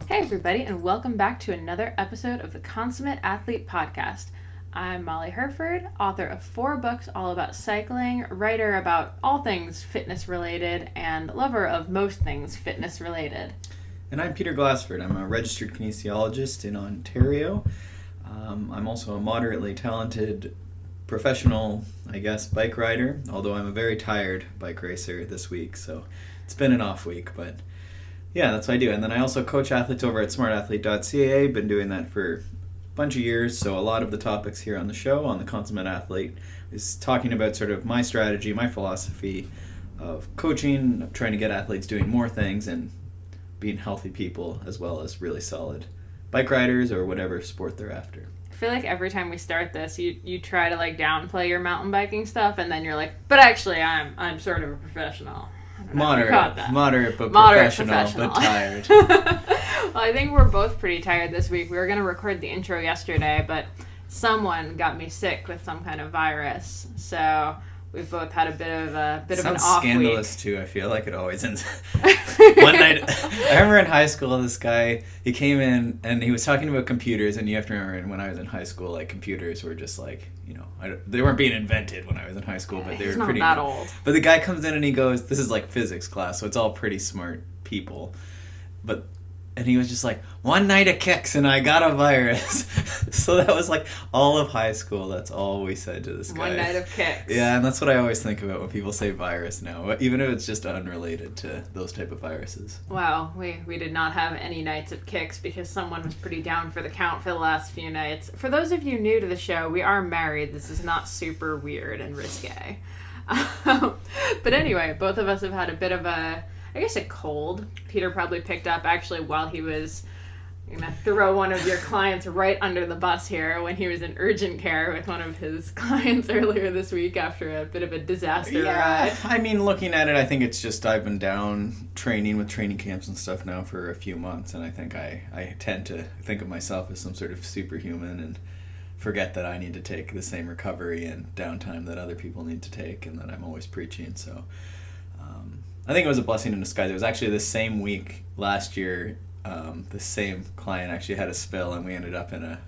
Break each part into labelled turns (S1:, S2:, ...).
S1: Hey everybody, and welcome back to another episode of the Consummate Athlete Podcast. I'm Molly Herford, author of 4 books all about cycling, writer about all things fitness related, and lover of most things fitness related.
S2: And I'm Peter Glassford. I'm a registered kinesiologist in Ontario. I'm also a moderately talented professional, bike rider, although I'm a very tired bike racer this week, so it's been an off week, but yeah, that's what I do. And then I also coach athletes over at smartathlete.ca. Been doing that for a bunch of years, so a lot of the topics here on the show, on the Consummate Athlete, is talking about sort of my strategy, my philosophy of coaching, of trying to get athletes doing more things and being healthy people, as well as really solid bike riders or whatever sport they're after.
S1: I feel like every time we start this, you try to downplay your mountain biking stuff, and then you're like, but actually I'm sort of a professional.
S2: Moderate, but professional, but tired.
S1: Well, I think we're both pretty tired this week. We were going to record the intro yesterday, but someone got me sick with some kind of virus, so we've both had a bit of an off week.
S2: Sounds scandalous too. I feel like it always ends. One night, I remember in high school, this guy, he came in and he was talking about computers, and you have to remember, when I was in high school, computers were just they weren't being invented when I was in high school, but they were pretty
S1: not old.
S2: But the guy comes in and he goes, this is physics class, so it's all pretty smart people, and he was just like, one night of kicks and I got a virus. So that was all of high school. That's all we said to this guy.
S1: One night of kicks.
S2: Yeah, and that's what I always think about when people say virus now, even if it's just unrelated to those type of viruses.
S1: Wow, we did not have any nights of kicks because someone was pretty down for the count for the last few nights. For those of you new to the show, we are married. This is not super weird and risque. But anyway, both of us have had a bit of a cold. Peter probably picked up actually while he was going to throw one of your clients right under the bus here when he was in urgent care with one of his clients earlier this week after a bit of a disaster ride.
S2: I mean, looking at it, I think it's just I've been down training with training camps and stuff now for a few months, and I think I tend to think of myself as some sort of superhuman and forget that I need to take the same recovery and downtime that other people need to take, and that I'm always preaching, so I think it was a blessing in disguise. It was actually the same week last year, the same client actually had a spill and we ended up in a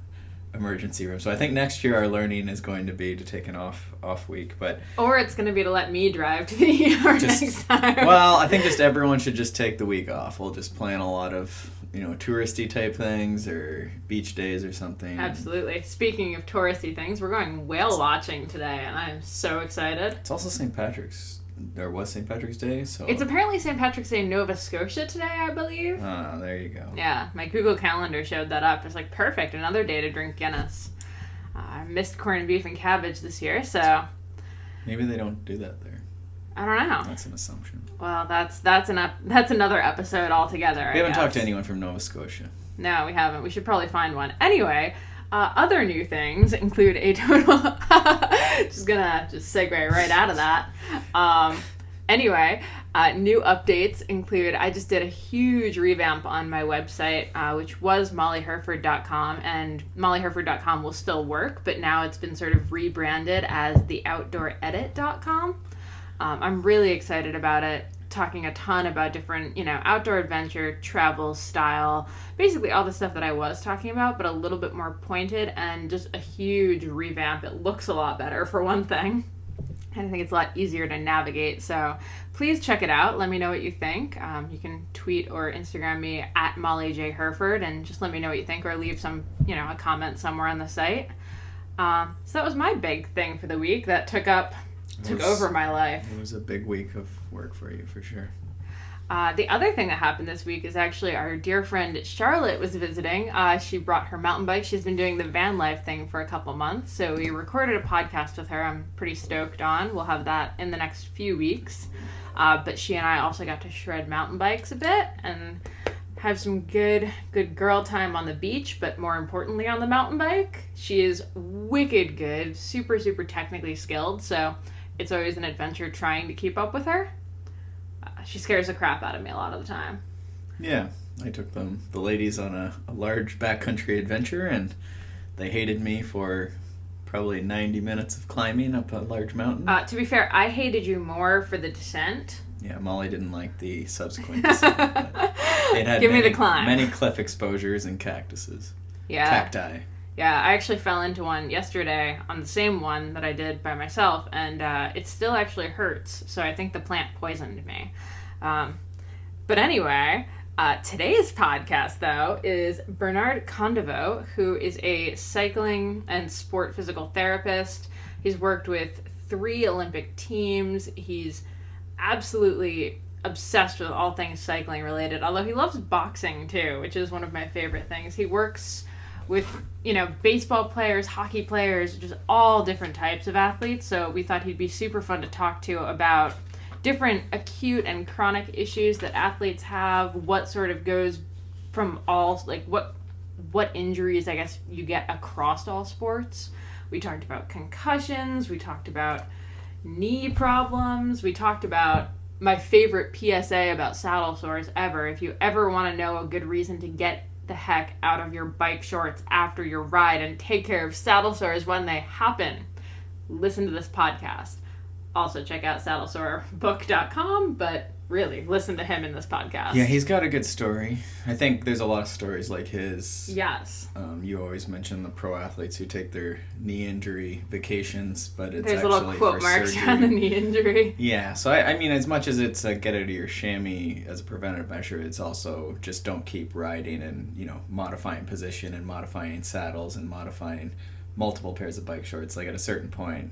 S2: emergency room. So I think next year our learning is going to be to take an off week,
S1: or it's going to be to let me drive to the ER next time.
S2: Well, I think just everyone should just take the week off. We'll just plan a lot of touristy type things or beach days or something.
S1: Absolutely. Speaking of touristy things, we're going whale watching today, and I am so excited.
S2: It's also St. Patrick's. There was St. Patrick's Day, so...
S1: It's apparently St. Patrick's Day in Nova Scotia today, I believe.
S2: Ah, there you go.
S1: Yeah, my Google Calendar showed that up. It's perfect, another day to drink Guinness. I missed corned beef and cabbage this year, so...
S2: Maybe they don't do that there.
S1: I don't know.
S2: That's an assumption.
S1: Well, that's another episode altogether,
S2: We haven't talked to anyone from Nova Scotia.
S1: No, we haven't. We should probably find one. Anyway... other new things include a total... just segue right out of that. New updates include... I just did a huge revamp on my website, which was mollyherford.com, and mollyherford.com will still work, but now it's been sort of rebranded as theoutdooredit.com. I'm really excited about it. Talking a ton about different, outdoor adventure, travel, style, basically all the stuff that I was talking about, but a little bit more pointed and just a huge revamp. It looks a lot better, for one thing. And I think it's a lot easier to navigate. So please check it out. Let me know what you think. You can tweet or Instagram me at Molly J. Herford and just let me know what you think, or leave some, a comment somewhere on the site. So that was my big thing for the week that took over my life.
S2: It was a big week of work for you, for sure.
S1: The other thing that happened this week is actually our dear friend Charlotte was visiting. She brought her mountain bike. She's been doing the van life thing for a couple months, so we recorded a podcast with her I'm pretty stoked on. We'll have that in the next few weeks. But she and I also got to shred mountain bikes a bit and have some good girl time on the beach, but more importantly on the mountain bike. She is wicked good, super, super technically skilled, so it's always an adventure trying to keep up with her. She scares the crap out of me a lot of the time.
S2: Yeah, I took the ladies on a large backcountry adventure, and they hated me for probably 90 minutes of climbing up a large mountain.
S1: To be fair, I hated you more for the descent
S2: Yeah, Molly didn't like the subsequent descent. But it had
S1: Give me the climb.
S2: Many cliff exposures and cactuses.
S1: Yeah.
S2: Cacti.
S1: Yeah, I actually fell into one yesterday on the same one that I did by myself, and it still actually hurts, so I think the plant poisoned me. But anyway, today's podcast, though, is Bernard Condevaux, who is a cycling and sport physical therapist. He's worked with 3 Olympic teams. He's absolutely obsessed with all things cycling related, although he loves boxing too, which is one of my favorite things. He works with, baseball players, hockey players, just all different types of athletes, so we thought he'd be super fun to talk to about different acute and chronic issues that athletes have, what sort of goes from all, what injuries, I guess, you get across all sports. We talked about concussions, we talked about knee problems, we talked about my favorite PSA about saddle sores ever. If you ever want to know a good reason to get the heck out of your bike shorts after your ride and take care of saddle sores when they happen, listen to this podcast. Also check out saddlesorebook.com, but really, listen to him in this podcast.
S2: Yeah, he's got a good story. I think there's a lot of stories like his.
S1: Yes.
S2: You always mention the pro athletes who take their knee injury vacations, but it's
S1: there's
S2: actually
S1: little quote
S2: for
S1: marks
S2: surgery.
S1: around the knee injury.
S2: Yeah, so I mean, as much as it's a get out of your chamois as a preventative measure, it's also just don't keep riding and, modifying position and modifying saddles and modifying multiple pairs of bike shorts. Like at a certain point,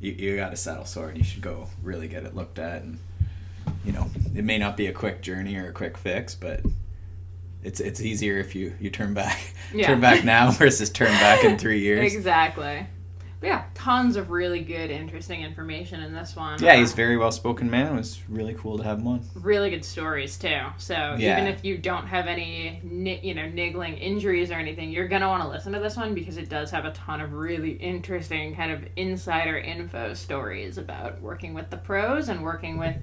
S2: you got a saddle sore and you should go really get it looked at. And it may not be a quick journey or a quick fix, but it's easier if you turn back.
S1: Yeah.
S2: Turn back now versus turn back in 3 years.
S1: Exactly. But yeah, tons of really good, interesting information in this one.
S2: Yeah, he's a very well-spoken man. It was really cool to have him on.
S1: Really good stories, too. So
S2: Yeah.
S1: even if you don't have any, niggling injuries or anything, you're going to want to listen to this one because it does have a ton of really interesting kind of insider info stories about working with the pros and working with,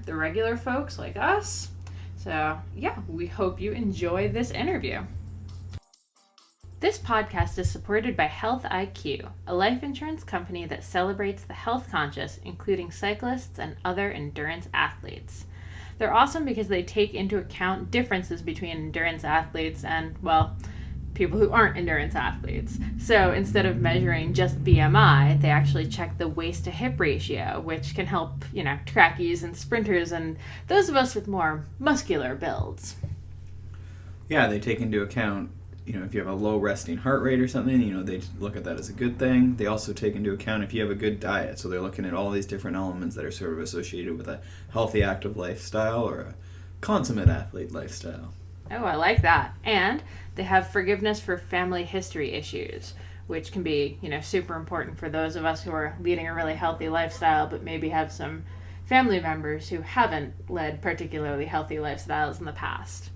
S1: the regular folks like us. So, yeah, we hope you enjoy this interview. This podcast is supported by Health IQ, a life insurance company that celebrates the health conscious, including cyclists and other endurance athletes. They're awesome because they take into account differences between endurance athletes and, people who aren't endurance athletes. So instead of measuring just BMI, they actually check the waist to hip ratio, which can help, trackies and sprinters and those of us with more muscular builds.
S2: Yeah, they take into account, if you have a low resting heart rate or something, they look at that as a good thing. They also take into account if you have a good diet. So they're looking at all these different elements that are sort of associated with a healthy, active lifestyle or a consummate athlete lifestyle.
S1: Oh, I like that. And they have forgiveness for family history issues, which can be, super important for those of us who are leading a really healthy lifestyle, but maybe have some family members who haven't led particularly healthy lifestyles in the past.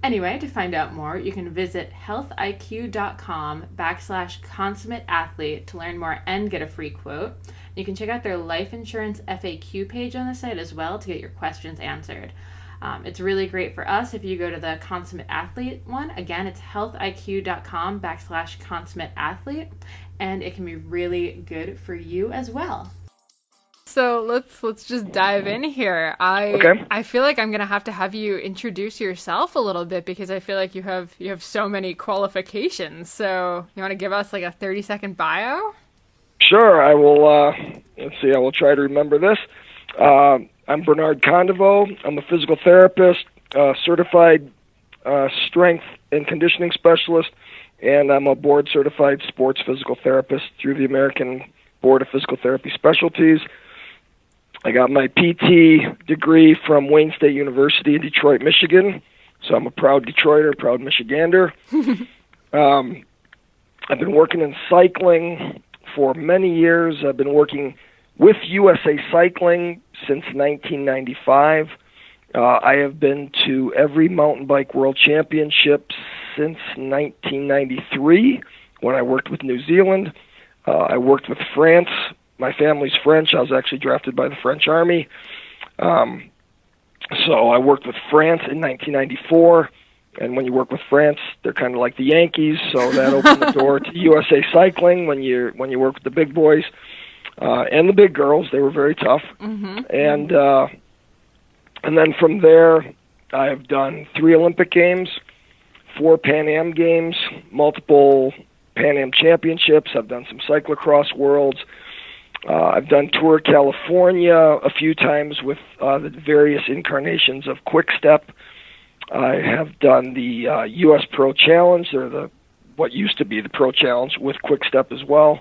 S1: Anyway, to find out more, you can visit healthiq.com/consummateathlete to learn more and get a free quote. You can check out their life insurance FAQ page on the site as well to get your questions answered. It's really great for us if you go to the Consummate Athlete one. Again, it's healthiq.com/consummateathlete, and it can be really good for you as well. So let's just dive in here. I feel like I'm gonna have to have you introduce yourself a little bit because I feel like you have so many qualifications. So you want to give us like a 30-second bio?
S3: Sure, I will. Let's see. I will try to remember this. I'm Bernard Condevaux. I'm a physical therapist, certified strength and conditioning specialist, and I'm a board-certified sports physical therapist through the American Board of Physical Therapy Specialties. I got my PT degree from Wayne State University in Detroit, Michigan, so I'm a proud Detroiter, proud Michigander. I've been working in cycling for many years. I've been working with USA Cycling since 1995. I have been to every mountain bike world championship since 1993 when I worked with New Zealand. I worked with France. My family's French. I was actually drafted by the French Army. So I worked with France in 1994. And when you work with France, they're kind of like the Yankees. So that opened the door to USA Cycling when you work with the big boys. And the big girls. They were very tough.
S1: Mm-hmm.
S3: And And then from there, I have done 3 Olympic Games, 4 Pan Am Games, multiple Pan Am Championships. I've done some cyclocross worlds. I've done Tour California a few times with the various incarnations of Quick Step. I have done the U.S. Pro Challenge, or what used to be the Pro Challenge, with Quick Step as well.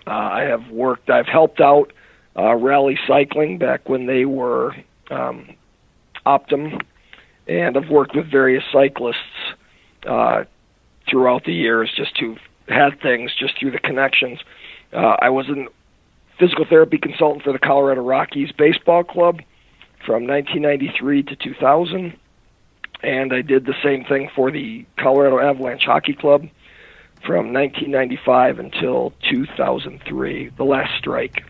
S3: I've helped out Rally Cycling back when they were Optum, and I've worked with various cyclists throughout the years just to had things just through the connections. I was a physical therapy consultant for the Colorado Rockies Baseball Club from 1993 to 2000, and I did the same thing for the Colorado Avalanche Hockey Club from 1995 until 2003, the last strike.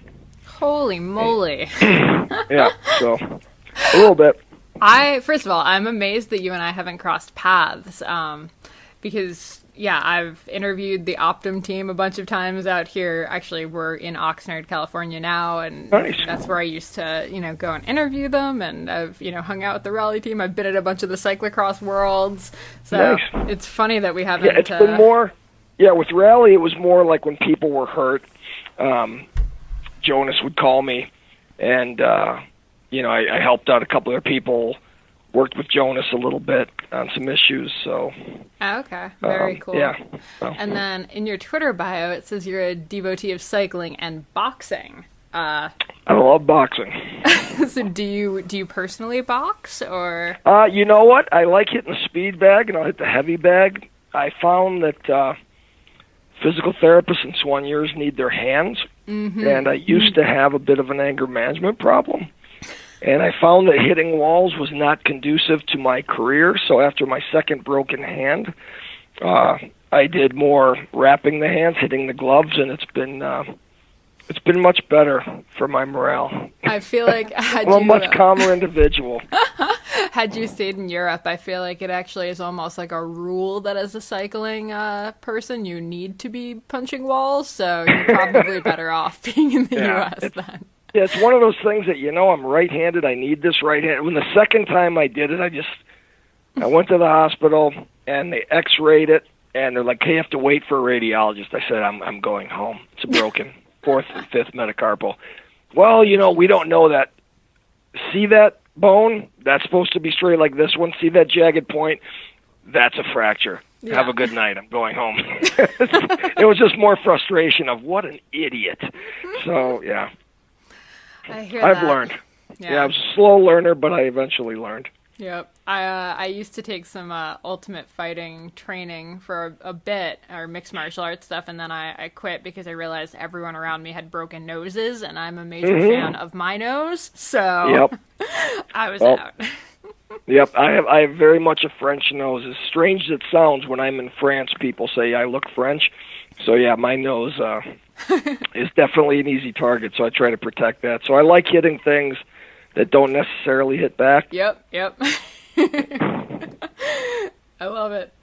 S1: Holy moly.
S3: Yeah, so a little bit.
S1: First of all, I'm amazed that you and I haven't crossed paths, because, yeah, I've interviewed the Optum team a bunch of times out here. Actually, we're in Oxnard, California now, and
S3: nice.
S1: That's where I used to, go and interview them, and I've, hung out with the rally team. I've been at a bunch of the cyclocross worlds, so
S3: nice.
S1: It's funny that we haven't...
S3: Yeah, it's been more... Yeah, with rally, it was more like when people were hurt, Jonas would call me, and, I helped out a couple of people, worked with Jonas a little bit on some issues, so...
S1: Oh, okay, very cool.
S3: Yeah.
S1: And then in your Twitter bio, it says you're a devotee of cycling and boxing.
S3: I love boxing.
S1: So do you personally box, or...?
S3: You know what? I like hitting the speed bag, and I'll hit the heavy bag. I found that physical therapists in soigneurs need their hands, and I used to have a bit of an anger management problem. And I found that hitting walls was not conducive to my career, so after my second broken hand, I did more wrapping the hands, hitting the gloves, and it's been much better for my morale.
S1: I feel like
S3: I'm a much calmer individual.
S1: Had you stayed in Europe, I feel like it actually is almost like a rule that as a cycling person, you need to be punching walls, so you're probably better off being in the U.S. then.
S3: Yeah, it's one of those things that, I'm right-handed, I need this right hand. When the second time I did it, I went to the hospital, and they x-rayed it, and they're like, hey, you have to wait for a radiologist. I said, I'm going home. It's a broken 4th and 5th metacarpal. Well, we don't know that. See that bone? That's supposed to be straight like this one. See that jagged point? That's a fracture. Yeah. Have a good night. I'm going home. It was just more frustration of what an idiot. So, yeah. I've learned. Yeah, I was a slow learner, but I eventually learned.
S1: Yep. I used to take some ultimate fighting training for a bit, or mixed martial arts stuff, and then I quit because I realized everyone around me had broken noses, and I'm a major fan of my nose, so I was out.
S3: Yep, I have very much a French nose. As strange as it sounds, when I'm in France, people say I look French. So yeah, my nose is definitely an easy target, so I try to protect that. So I like hitting things that don't necessarily hit back.
S1: Yep. I love it.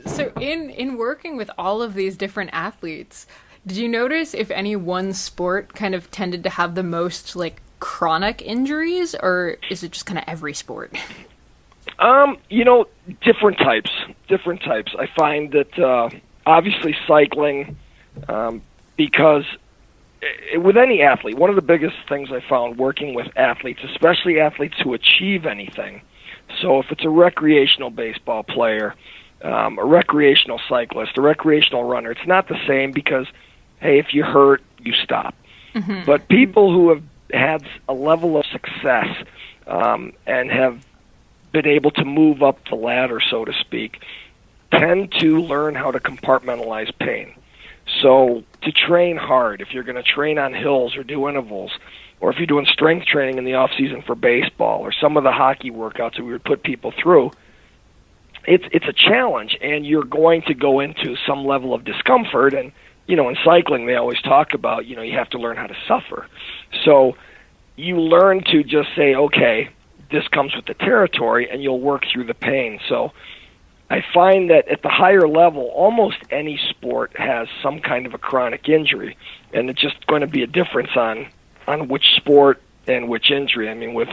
S1: So in working with all of these different athletes, did you notice if any one sport kind of tended to have the most, chronic injuries, or is it just kind of every sport? Different types. I find that obviously cycling, because with any athlete, one of the biggest things I found working with athletes, especially athletes who achieve anything, so if it's a recreational baseball player, a recreational cyclist, a recreational runner, it's not the same because, hey, if you hurt, you stop. But people who have had a level of success and have been able to move up the ladder, so to speak, tend to learn how to compartmentalize pain. So to train hard, if you're going to train on hills or do intervals, or if you're doing strength training in the off season for baseball or some of the hockey workouts that we would put people through, it's a challenge, and you're going to go into some level of discomfort. And in cycling, they always talk about, you have to learn how to suffer. So you learn to just say, okay, this comes with the territory, and you'll work through the pain. So I find that at the higher level, almost any sport has some kind of a chronic injury, and it's just going to be a difference on which sport and which injury. I mean, with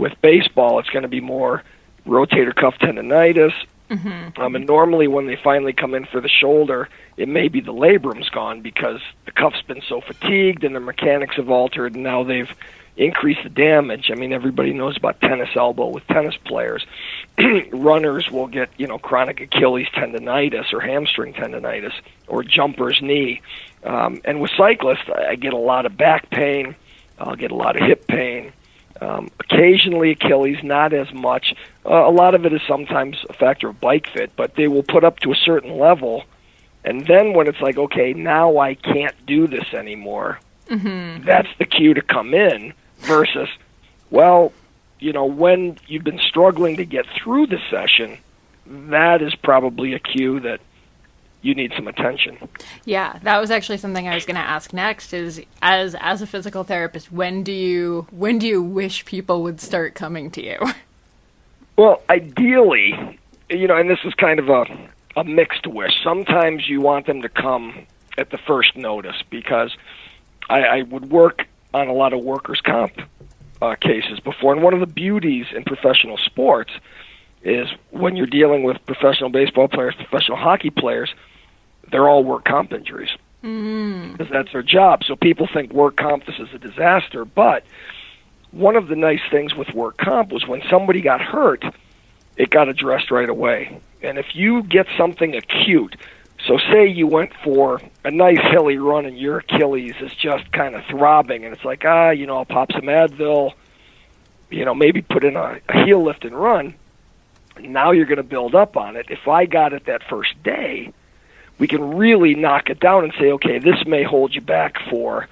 S3: With baseball, it's going to be more rotator cuff tendonitis. And normally when they finally come in for the shoulder, it may be the labrum's gone because the cuff's been so fatigued and the mechanics have altered, and now they've increased the damage. I mean, everybody knows about tennis elbow with tennis players. Runners will get, chronic Achilles tendonitis or hamstring tendonitis or jumper's knee. And with cyclists, I get a lot of back pain. I'll get a lot of hip pain. Occasionally Achilles, not as much. A lot of it is sometimes a factor of bike fit, but they will put up to a certain level, and then when it's like, okay, now I can't do this anymore, that's the cue to come in, versus, well, when you've been struggling to get through the session, that is probably a cue that you need some attention.
S1: Yeah, that was actually something I was going to ask next, is as a physical therapist, when do you wish people would start coming to you?
S3: Well, ideally, and this is kind of a mixed wish. Sometimes you want them to come at the first notice, because I would work on a lot of workers' comp cases before, and one of the beauties in professional sports is when you're dealing with professional baseball players, professional hockey players, they're all work comp injuries because that's their job. So people think work comp, this is a disaster. But one of the nice things with work comp was when somebody got hurt, it got addressed right away. And if you get something acute, so say you went for a nice hilly run and your Achilles is just kind of throbbing, and it's like, I'll pop some Advil, maybe put in a heel lift and run. Now you're going to build up on it. If I got it that first day, we can really knock it down and say, okay, this may hold you back for,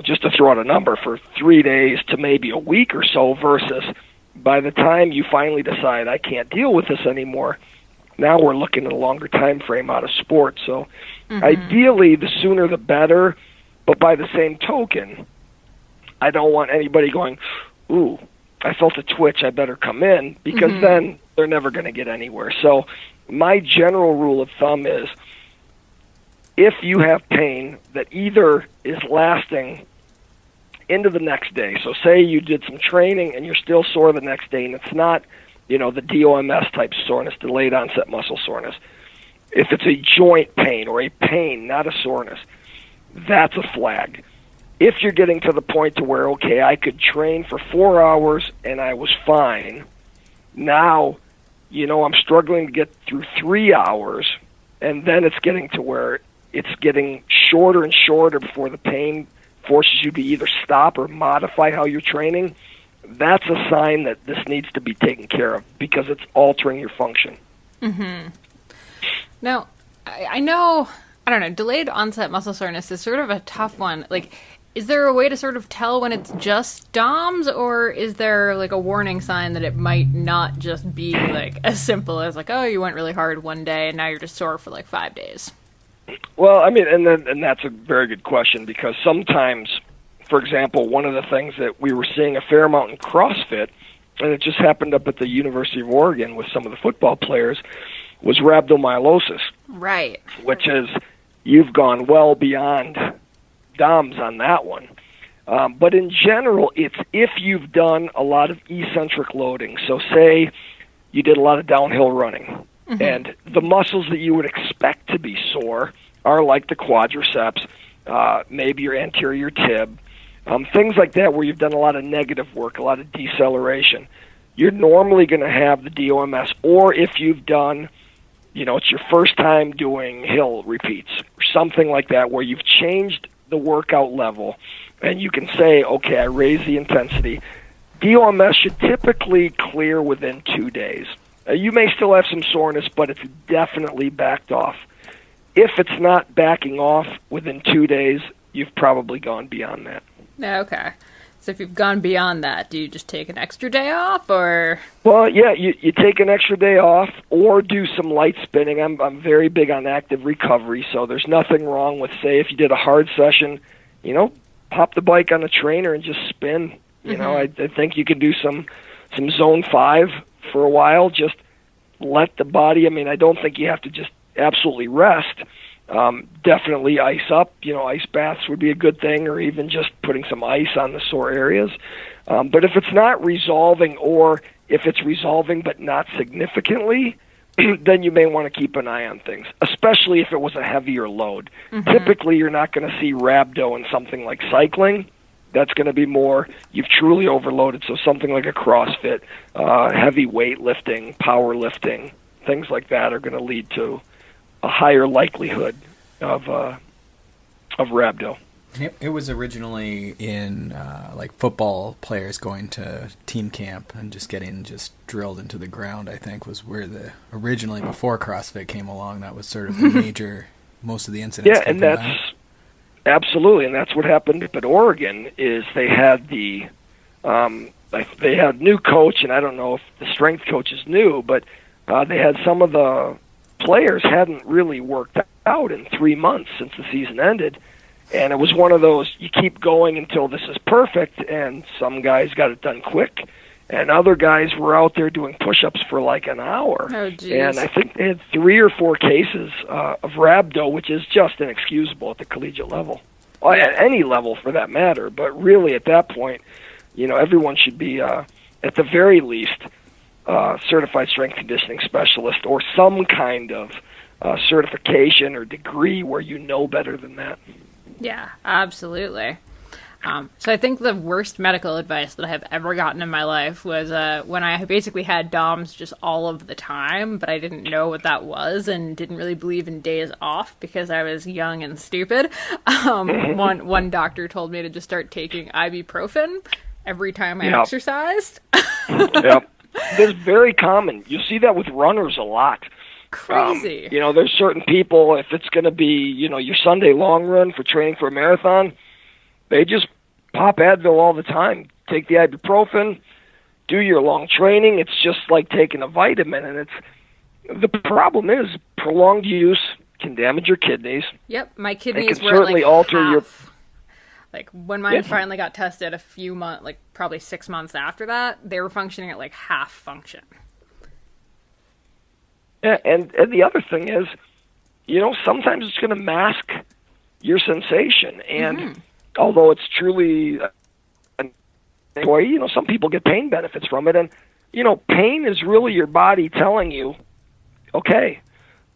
S3: just to throw out a number, for 3 days to maybe a week or so, versus by the time you finally decide I can't deal with this anymore, now we're looking at a longer time frame out of sport. So ideally, the sooner the better, but by the same token, I don't want anybody going, ooh, I felt a twitch, I better come in, because then they're never going to get anywhere. So my general rule of thumb is, if you have pain that either is lasting into the next day, so say you did some training and you're still sore the next day, and it's not, the DOMS type soreness, delayed onset muscle soreness. If it's a joint pain or a pain, not a soreness, that's a flag. If you're getting to the point to where, okay, I could train for 4 hours and I was fine, now, I'm struggling to get through 3 hours, and then it's getting to where it's getting shorter and shorter before the pain forces you to either stop or modify how you're training, that's a sign that this needs to be taken care of, because it's altering your function.
S1: Now, I know, delayed onset muscle soreness is sort of a tough one. Like, is there a way to sort of tell when it's just DOMS, or is there like a warning sign that it might not just be like as simple as like, oh, you went really hard one day and now you're just sore for like 5 days?
S3: Well, I mean, and that's a very good question, because sometimes, for example, one of the things that we were seeing a fair amount in CrossFit, and it just happened up at the University of Oregon with some of the football players, was rhabdomyolysis.
S1: Right.
S3: Which is, you've gone well beyond DOMS on that one. But in general, it's if you've done a lot of eccentric loading. So say you did a lot of downhill running, and the muscles that you would expect to be sore are like the quadriceps, maybe your anterior tib, things like that where you've done a lot of negative work, a lot of deceleration. You're normally going to have the DOMS, or if you've done, it's your first time doing hill repeats or something like that where you've changed the workout level and you can say, okay, I raised the intensity. DOMS should typically clear within 2 days. You may still have some soreness, but it's definitely backed off. If it's not backing off within 2 days, you've probably gone beyond that.
S1: Okay. So if you've gone beyond that, do you just take an extra day off, or?
S3: Well, yeah, you take an extra day off or do some light spinning. I'm very big on active recovery, so there's nothing wrong with, say, if you did a hard session, pop the bike on a trainer and just spin. I think you can do some zone 5 for a while. Just let the body, I don't think you have to just absolutely rest, Definitely ice up. Ice baths would be a good thing, or even just putting some ice on the sore areas. But if it's not resolving, or if it's resolving but not significantly, then you may want to keep an eye on things, especially if it was a heavier load. Typically, you're not going to see rhabdo in something like cycling. That's going to be more, you've truly overloaded. So something like a CrossFit, heavy weightlifting, powerlifting, things like that are going to lead to a higher likelihood of rhabdo.
S4: It was originally in like football players going to team camp and just getting drilled into the ground, I think, was where originally before CrossFit came along, that was sort of the major, most of the incidents.
S3: Yeah, and that's absolutely, and that's what happened up at Oregon. Is they had they had new coach, and I don't know if the strength coach is new, but they had some of the players hadn't really worked out in 3 months since the season ended. And it was one of those, you keep going until this is perfect, and some guys got it done quick, and other guys were out there doing push-ups for like an hour.
S1: Oh, geez.
S3: And I think they had 3 or 4 cases of rhabdo, which is just inexcusable at the collegiate level. Well, at any level for that matter, but really at that point, everyone should be, at the very least, certified strength conditioning specialist, or some kind of certification or degree where you know better than that.
S1: Yeah, absolutely. So I think the worst medical advice that I have ever gotten in my life was when I basically had DOMS just all of the time, but I didn't know what that was and didn't really believe in days off because I was young and stupid. One doctor told me to just start taking ibuprofen every time I exercised.
S3: Yep. That's very common. You see that with runners a lot.
S1: Crazy.
S3: There's certain people, if it's going to be, your Sunday long run for training for a marathon, they just pop Advil all the time. Take the ibuprofen, do your long training. It's just like taking a vitamin. And the problem is prolonged use can damage your kidneys.
S1: Yep, my kidneys
S3: it can
S1: were
S3: certainly
S1: like
S3: alter
S1: half. Like when mine finally got tested a few months, like probably 6 months after that, they were functioning at like half function.
S3: Yeah, and the other thing is, sometimes it's going to mask your sensation. And although it's truly some people get pain benefits from it. And, pain is really your body telling you, okay,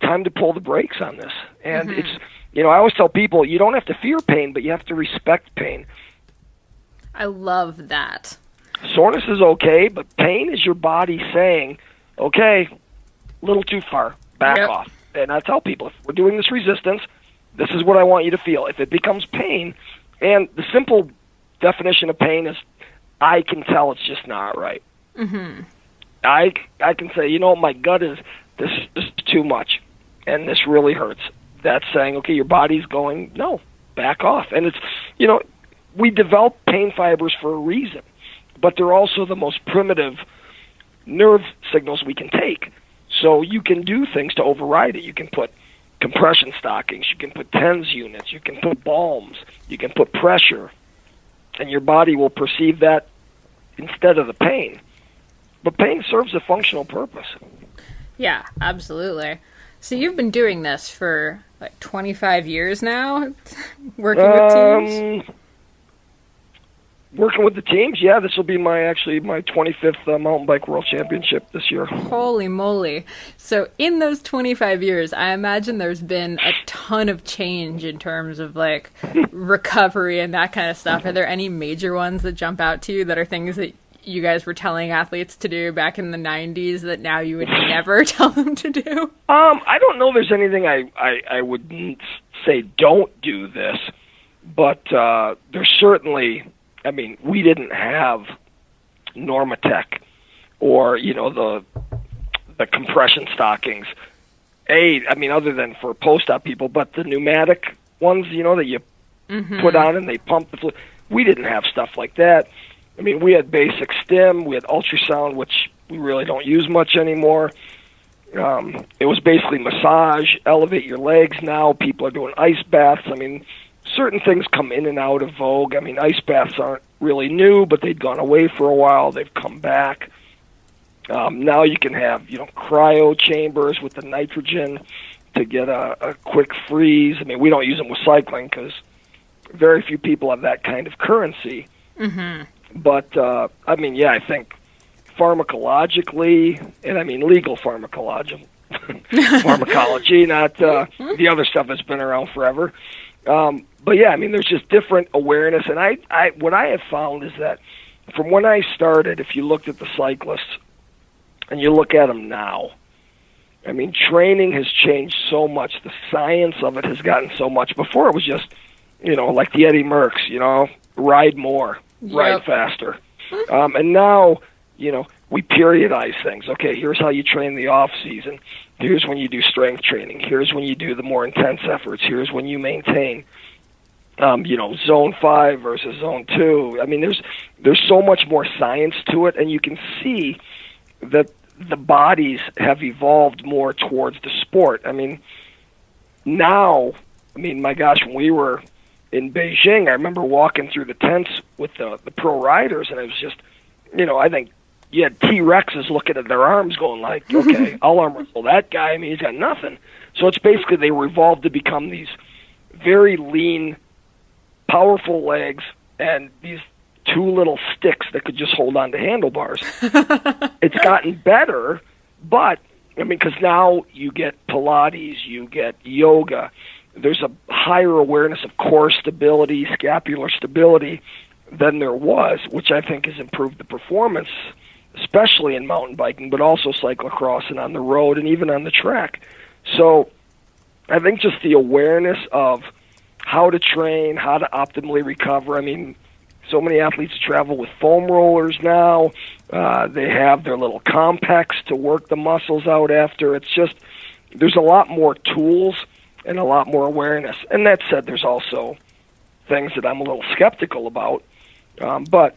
S3: time to pull the brakes on this. And it's, I always tell people, you don't have to fear pain, but you have to respect pain.
S1: I love that.
S3: Soreness is okay, but pain is your body saying, okay, a little too far, back off. And I tell people, if we're doing this resistance, this is what I want you to feel. If it becomes pain, and the simple definition of pain is, I can tell it's just not right. I can say, my gut is, this is too much, and this really hurts. That's saying, okay, your body's going, no, back off. And it's, we develop pain fibers for a reason, but they're also the most primitive nerve signals we can take. So you can do things to override it. You can put compression stockings, you can put TENS units, you can put balms, you can put pressure, and your body will perceive that instead of the pain. But pain serves a functional purpose.
S1: Yeah, absolutely. So you've been doing this for like 25 years now, working with teams?
S3: Working with the teams, yeah. This will be my 25th mountain bike world championship this year.
S1: Holy moly. So in those 25 years, I imagine there's been a ton of change in terms of like recovery and that kind of stuff. Are there any major ones that jump out to you that are things that you guys were telling athletes to do back in the 90s that now you would never tell them to do?
S3: I don't know there's anything I would say don't do this, but there's certainly... we didn't have Normatec or, the compression stockings. Other than for post-op people, but the pneumatic ones, that you put on and they pump the fluid. We didn't have stuff like that. We had basic stim, we had ultrasound, which we really don't use much anymore. It was basically massage, elevate your legs. Now people are doing ice baths. Certain things come in and out of vogue. Ice baths aren't really new, but they'd gone away for a while. They've come back. Now you can have, cryo chambers with the nitrogen to get a quick freeze. I mean, we don't use them with cycling because very few people have that kind of currency.
S1: Mm-hmm.
S3: But, I mean, yeah, I think pharmacologically, and I mean legal pharmacology, not the other stuff that's been around forever. But yeah, I mean, there's just different awareness. And I what I have found is that from when I started, if you looked at the cyclists and you look at them now, I mean, training has changed so much. The science of it has gotten so much. Before it was just, like the Eddie Merckx, ride more, ride faster. And now, we periodize things. Okay, here's how you train the off season. Here's when you do strength training. Here's when you do the more intense efforts. Here's when you maintain, zone 5 versus zone 2. I mean, there's so much more science to it, and you can see that the bodies have evolved more towards the sport. I mean, now, my gosh, when we were in Beijing, I remember walking through the tents with the pro riders, and it was just, I think you had T-Rexes looking at their arms going like, okay, I'll arm wrestle that guy. I mean, he's got nothing. So it's basically they were evolved to become these very lean, powerful legs and these 2 little sticks that could just hold on to handlebars. It's gotten better, but, because now you get Pilates, you get yoga. There's a higher awareness of core stability, scapular stability than there was, which I think has improved the performance, especially in mountain biking, but also cyclocross and on the road and even on the track. So I think just the awareness of how to train, how to optimally recover. I mean, so many athletes travel with foam rollers now. They have their little compacts to work the muscles out after. It's just, there's a lot more tools and a lot more awareness. And that said, there's also things that I'm a little skeptical about. But,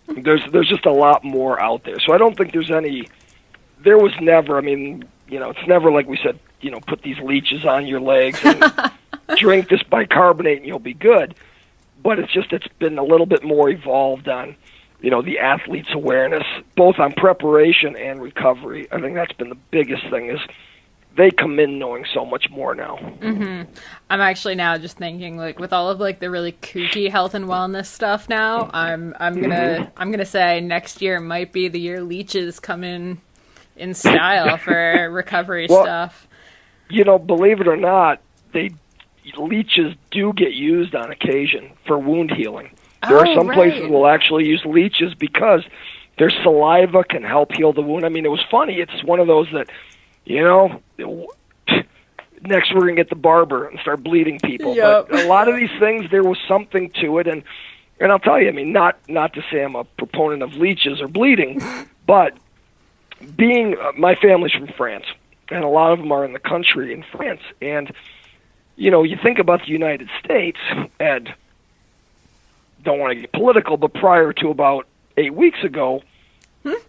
S3: there's just a lot more out there. So I don't think there was never, it's never like we said, put these leeches on your legs and drink this bicarbonate and you'll be good. But it's been a little bit more evolved on, the athlete's awareness, both on preparation and recovery. I think that's been the biggest thing is they come in knowing so much more now.
S1: Mm-hmm. I'm actually now just thinking, like, with all of like the really kooky health and wellness stuff now, I'm gonna say next year might be the year leeches come in style for recovery stuff.
S3: Believe it or not, leeches do get used on occasion for wound healing. There are some places that will actually use leeches because their saliva can help heal the wound. I mean, it was funny. It's one of those that, next we're going to get the barber and start bleeding people.
S1: Yep.
S3: But a lot of these things, there was something to it. And I'll tell you, not to say I'm a proponent of leeches or bleeding, but my family's from France, and a lot of them are in the country in France. And, you think about the United States, and don't want to get political, but prior to about 8 weeks ago,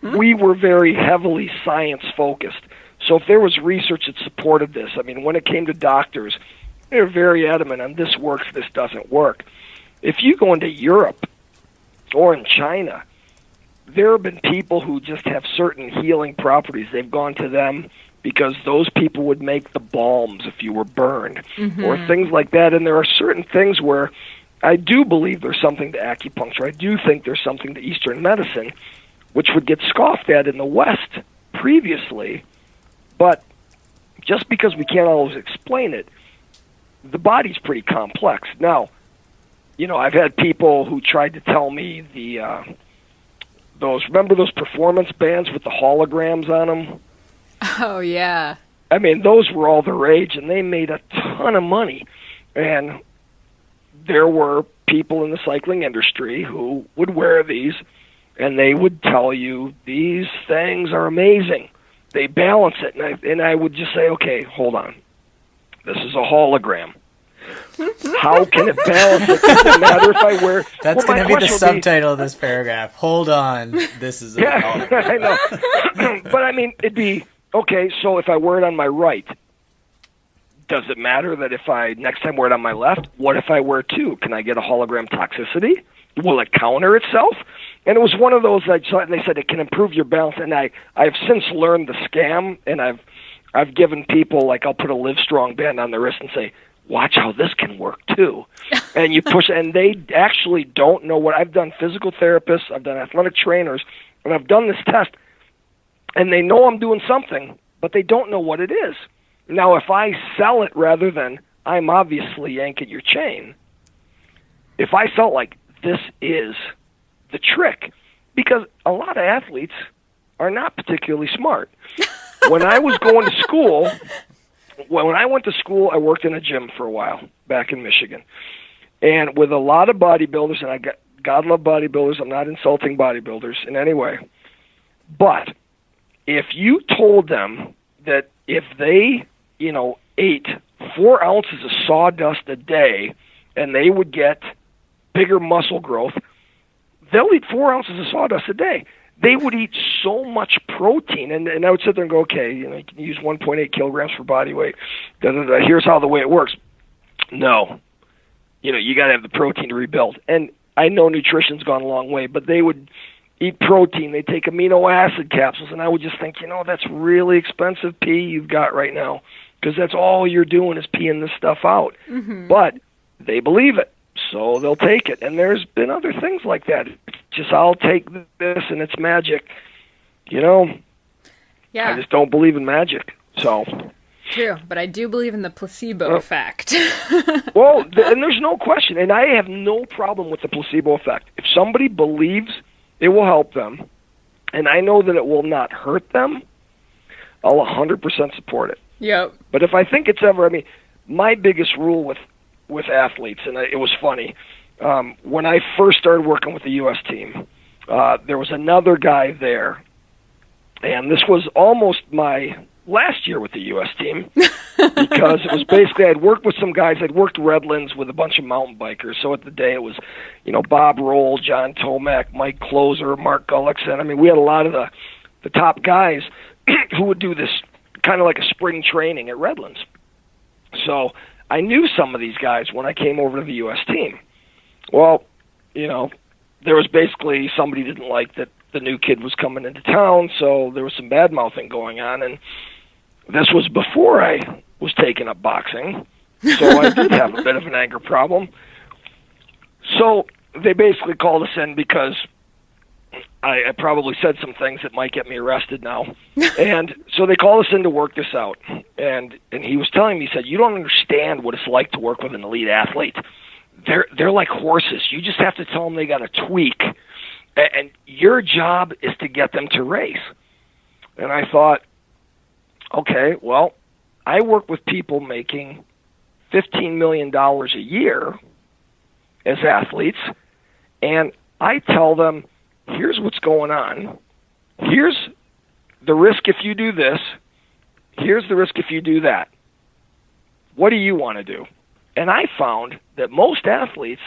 S3: we were very heavily science-focused. So if there was research that supported this, when it came to doctors, they were very adamant on this works, this doesn't work. If you go into Europe or in China, there have been people who just have certain healing properties. They've gone to them because those people would make the balms if you were burned or things like that. And there are certain things where I do believe there's something to acupuncture. I do think there's something to Eastern medicine, which would get scoffed at in the West previously. But just because we can't always explain it, the body's pretty complex. Now, I've had people who tried to tell me remember those performance bands with the holograms on them?
S1: Oh, yeah.
S3: Those were all the rage, and they made a ton of money. And there were people in the cycling industry who would wear these, and they would tell you, these things are amazing. They balance it. And I would just say, okay, hold on. This is a hologram. How can it balance it? Does it matter if I wear...
S4: That's going to be the subtitle of this paragraph. Hold on. This is a hologram.
S3: I know. But it'd be, okay, so if I wear it on my right, does it matter that if I next time wear it on my left? What if I wear two? Can I get a hologram toxicity? Will it counter itself? And it was one of those, they said it can improve your balance. And I've since learned the scam, and I've I've given people, like, I'll put a Live Strong band on their wrist and say, watch how this can work too. And you push, and they actually don't know what. I've done physical therapists, I've done athletic trainers, and I've done this test, and they know I'm doing something, but they don't know what it is. Now, if I sell it rather than I'm obviously yanking your chain, if I felt like this is the trick, because a lot of athletes are not particularly smart. When I was going to school, when I went to school, I worked in a gym for a while back in Michigan. And with a lot of bodybuilders, and God love bodybuilders, I'm not insulting bodybuilders in any way. But if you told them that if they, ate 4 ounces of sawdust a day and they would get bigger muscle growth, they'll eat 4 ounces of sawdust a day. They would eat so much protein, and I would sit there and go, okay, you can use 1.8 kilograms for body weight. Here's how the way it works. No. You got to have the protein to rebuild. And I know nutrition's gone a long way, but they would eat protein. They take amino acid capsules, and I would just think, that's really expensive pee you've got right now, because that's all you're doing is peeing this stuff out. Mm-hmm. But they believe it, so they'll take it. And there's been other things like that. Just, I'll take this and it's magic. Yeah. I just don't believe in magic. So
S1: true, but I do believe in the placebo effect.
S3: Well, and there's no question, and I have no problem with the placebo effect. If somebody believes it will help them, and I know that it will not hurt them, I'll 100% support it.
S1: Yep.
S3: But if I think it's ever, my biggest rule with athletes, and it was funny, when I first started working with the U.S. team, there was another guy there, and this was almost my last year with the U.S. team, because it was basically, I'd worked with some guys, I'd worked Redlands with a bunch of mountain bikers, so at the day it was, Bob Roll, John Tomac, Mike Closer, Mark Gullickson. We had a lot of the top guys who would do this kind of like a spring training at Redlands. So I knew some of these guys when I came over to the U.S. team. Well, there was basically somebody didn't like that the new kid was coming into town, so there was some bad-mouthing going on, and this was before I was taking up boxing, so I did have a bit of an anger problem. So they basically called us in because I probably said some things that might get me arrested now. And so they called us in to work this out. And he was telling me, he said, you don't understand what it's like to work with an elite athlete. They're like horses. You just have to tell them they got to tweak. And your job is to get them to race. And I thought, okay, well, I work with people making $15 million a year as athletes, and I tell them, here's what's going on. Here's the risk if you do this. Here's the risk if you do that. What do you want to do? And I found that most athletes,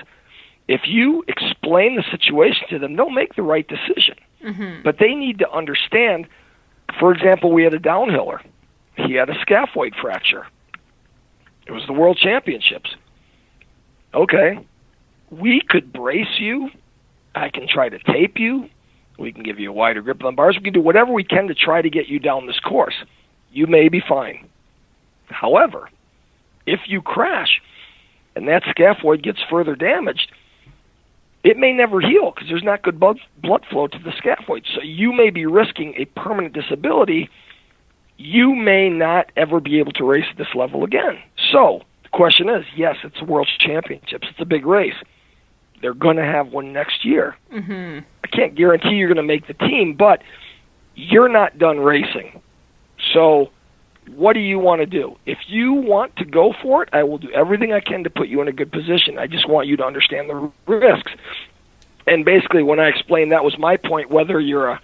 S3: if you explain the situation to them, they'll make the right decision. Mm-hmm. But they need to understand, for example, we had a downhiller. He had a scaphoid fracture. It was the World Championships. Okay, we could brace you. I can try to tape you. We can give you a wider grip on the bars. We can do whatever we can to try to get you down this course. You may be fine. However, if you crash and that scaphoid gets further damaged, it may never heal because there's not good blood flow to the scaphoid. So you may be risking a permanent disability. You may not ever be able to race at this level again. So the question is, yes, it's the World Championships. It's a big race. They're going to have one next year. Mm-hmm. I can't guarantee you're going to make the team, but you're not done racing. So what do you want to do? If you want to go for it, I will do everything I can to put you in a good position. I just want you to understand the risks. And basically, when I explained that was my point, whether you're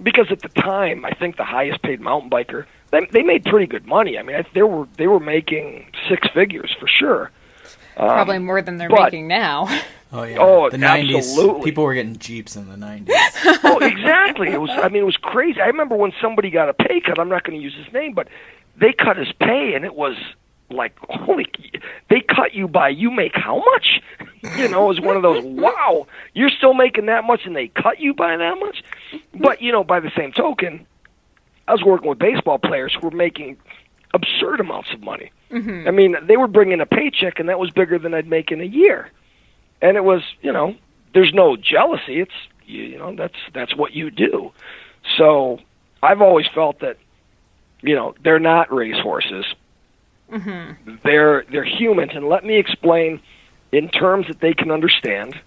S3: because at the time, I think the highest paid mountain biker, they made pretty good money. They were making six figures for sure.
S1: Probably more than they're making now.
S4: Oh yeah.
S3: Oh,
S4: the 90s.
S3: Absolutely.
S4: People were getting Jeeps in the 90s.
S3: Oh, exactly. It was crazy. I remember when somebody got a pay cut. I'm not going to use his name, but they cut his pay, and it was like, holy, they cut you by, you make how much? It was one of those, wow, you're still making that much, and they cut you by that much? But, by the same token, I was working with baseball players who were making absurd amounts of money. I mean, they were bringing a paycheck, and that was bigger than I'd make in a year. And it was, there's no jealousy. It's, that's what you do. So I've always felt that, they're not racehorses. They're humans. And let me explain in terms that they can understand.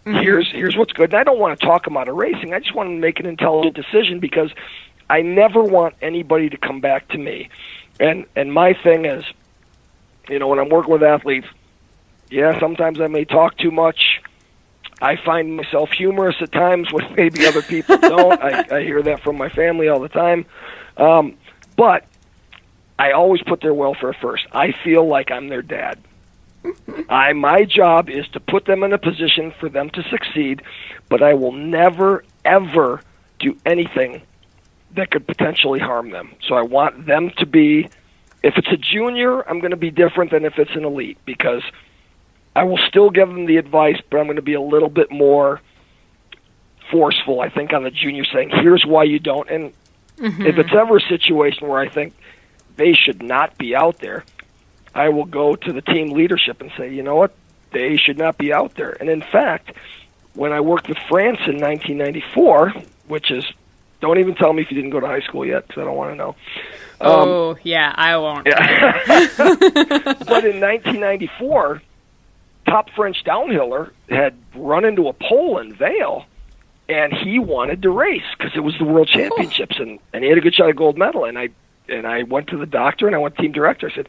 S3: Here's what's good. And I don't want to talk them out of racing. I just want them to make an intelligent decision, because I never want anybody to come back to me. And my thing is, when I'm working with athletes, sometimes I may talk too much. I find myself humorous at times when maybe other people don't. I hear that from my family all the time. But I always put their welfare first. I feel like I'm their dad. My job is to put them in a position for them to succeed, but I will never, ever do anything that could potentially harm them. So I want them to be, if it's a junior, I'm going to be different than if it's an elite, because I will still give them the advice, but I'm going to be a little bit more forceful, I think, on the junior, saying, here's why you don't. And if it's ever a situation where I think they should not be out there, I will go to the team leadership and say, you know what, they should not be out there. And in fact, when I worked with France in 1994, which is, don't even tell me if you didn't go to high school yet, because I don't want to know.
S1: I won't.
S3: Yeah. But in 1994, top French downhiller had run into a pole in Vail, and he wanted to race because it was the World Championships, and he had a good shot at gold medal. And I went to the doctor, and I went to team director. I said,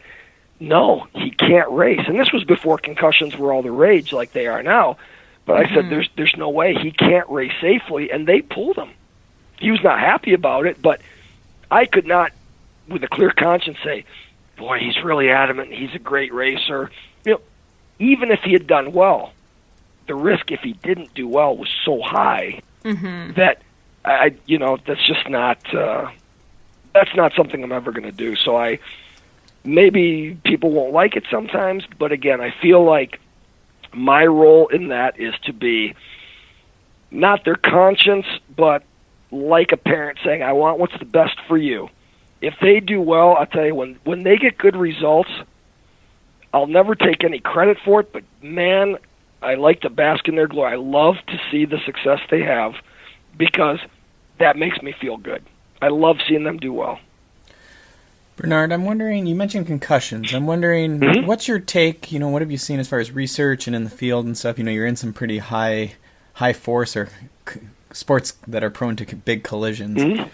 S3: no, he can't race. And this was before concussions were all the rage like they are now. But I said, there's no way. He can't race safely, and they pulled him. He was not happy about it, but I could not, with a clear conscience, say, boy, he's really adamant, he's a great racer. Even if he had done well, the risk if he didn't do well was so high that that's just not that's not something I'm ever going to do. So maybe people won't like it sometimes, but again, I feel like my role in that is to be not their conscience, but like a parent saying, I want what's the best for you. If they do well, I'll tell you, when they get good results, I'll never take any credit for it, but man, I like to bask in their glory. I love to see the success they have, because that makes me feel good. I love seeing them do well.
S4: Bernard, I'm wondering, you mentioned concussions. I'm wondering, what's your take, what have you seen as far as research and in the field and stuff? You're in some pretty high force or sports that are prone to big collisions.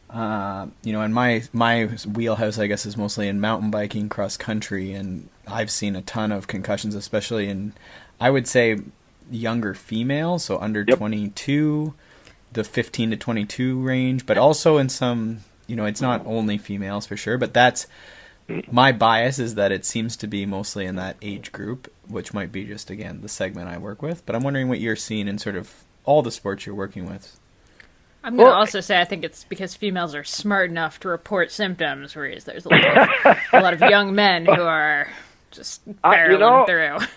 S4: And my wheelhouse, I guess, is mostly in mountain biking, cross country, and I've seen a ton of concussions, especially in, I would say, younger females, so under 22, the 15 to 22 range, but also in some, it's not only females for sure, but that's, my bias is that it seems to be mostly in that age group, which might be just, again, the segment I work with, but I'm wondering what you're seeing in sort of all the sports you're working with.
S1: I'm going to also say I think it's because females are smart enough to report symptoms, whereas there's a lot of young men who are just barreling through.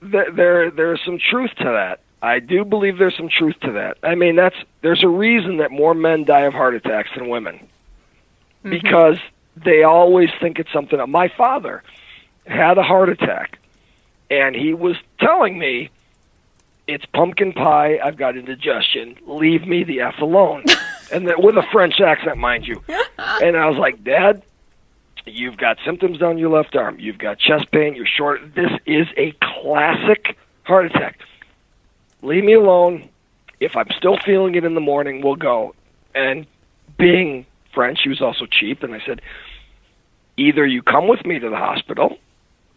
S3: There's some truth to that. I do believe there's some truth to that. I mean, there's a reason that more men die of heart attacks than women, because they always think it's something else. My father had a heart attack, and he was telling me, it's pumpkin pie, I've got indigestion, leave me the F alone. And with a French accent, mind you. And I was like, Dad, you've got symptoms down your left arm. You've got chest pain. You're short. This is a classic heart attack. Leave me alone. If I'm still feeling it in the morning, we'll go. And being French, he was also cheap. And I said, either you come with me to the hospital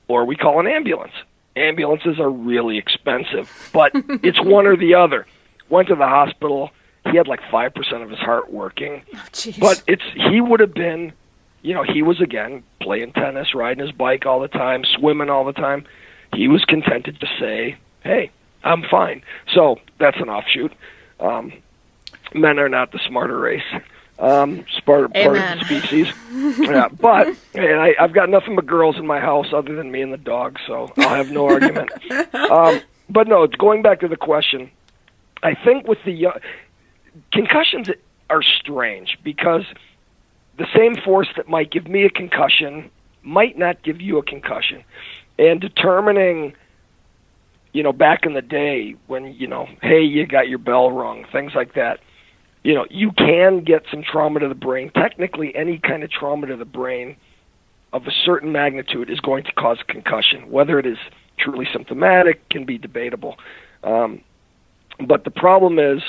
S3: or we call an ambulance. Ambulances are really expensive, but it's one or the other. Went to the hospital. He had like 5% of his heart working.
S1: Oh,
S3: but he would have been, he was, again, playing tennis, riding his bike all the time, swimming all the time. He was contented to say, hey, I'm fine. So that's an offshoot. Men are not the smarter race. Part of the species. Yeah, but I've got nothing but girls in my house other than me and the dog, so I'll have no argument. But no, going back to the question, I think with the concussions are strange because the same force that might give me a concussion might not give you a concussion. And determining, back in the day when, hey, you got your bell rung, things like that, you can get some trauma to the brain. Technically, any kind of trauma to the brain of a certain magnitude is going to cause a concussion. Whether it is truly symptomatic can be debatable. But the problem is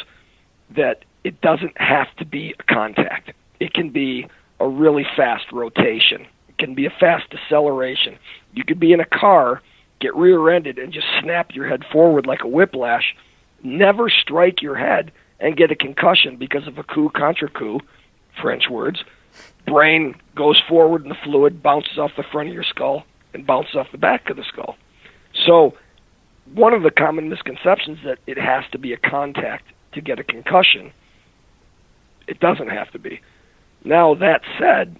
S3: that it doesn't have to be a contact. It can be a really fast rotation. It can be a fast acceleration. You could be in a car, get rear-ended, and just snap your head forward like a whiplash, never strike your head, and get a concussion because of a coup contre coup, French words. Brain goes forward and the fluid bounces off the front of your skull and bounces off the back of the skull. So one of the common misconceptions is that it has to be a contact to get a concussion. It doesn't have to be. Now, that said,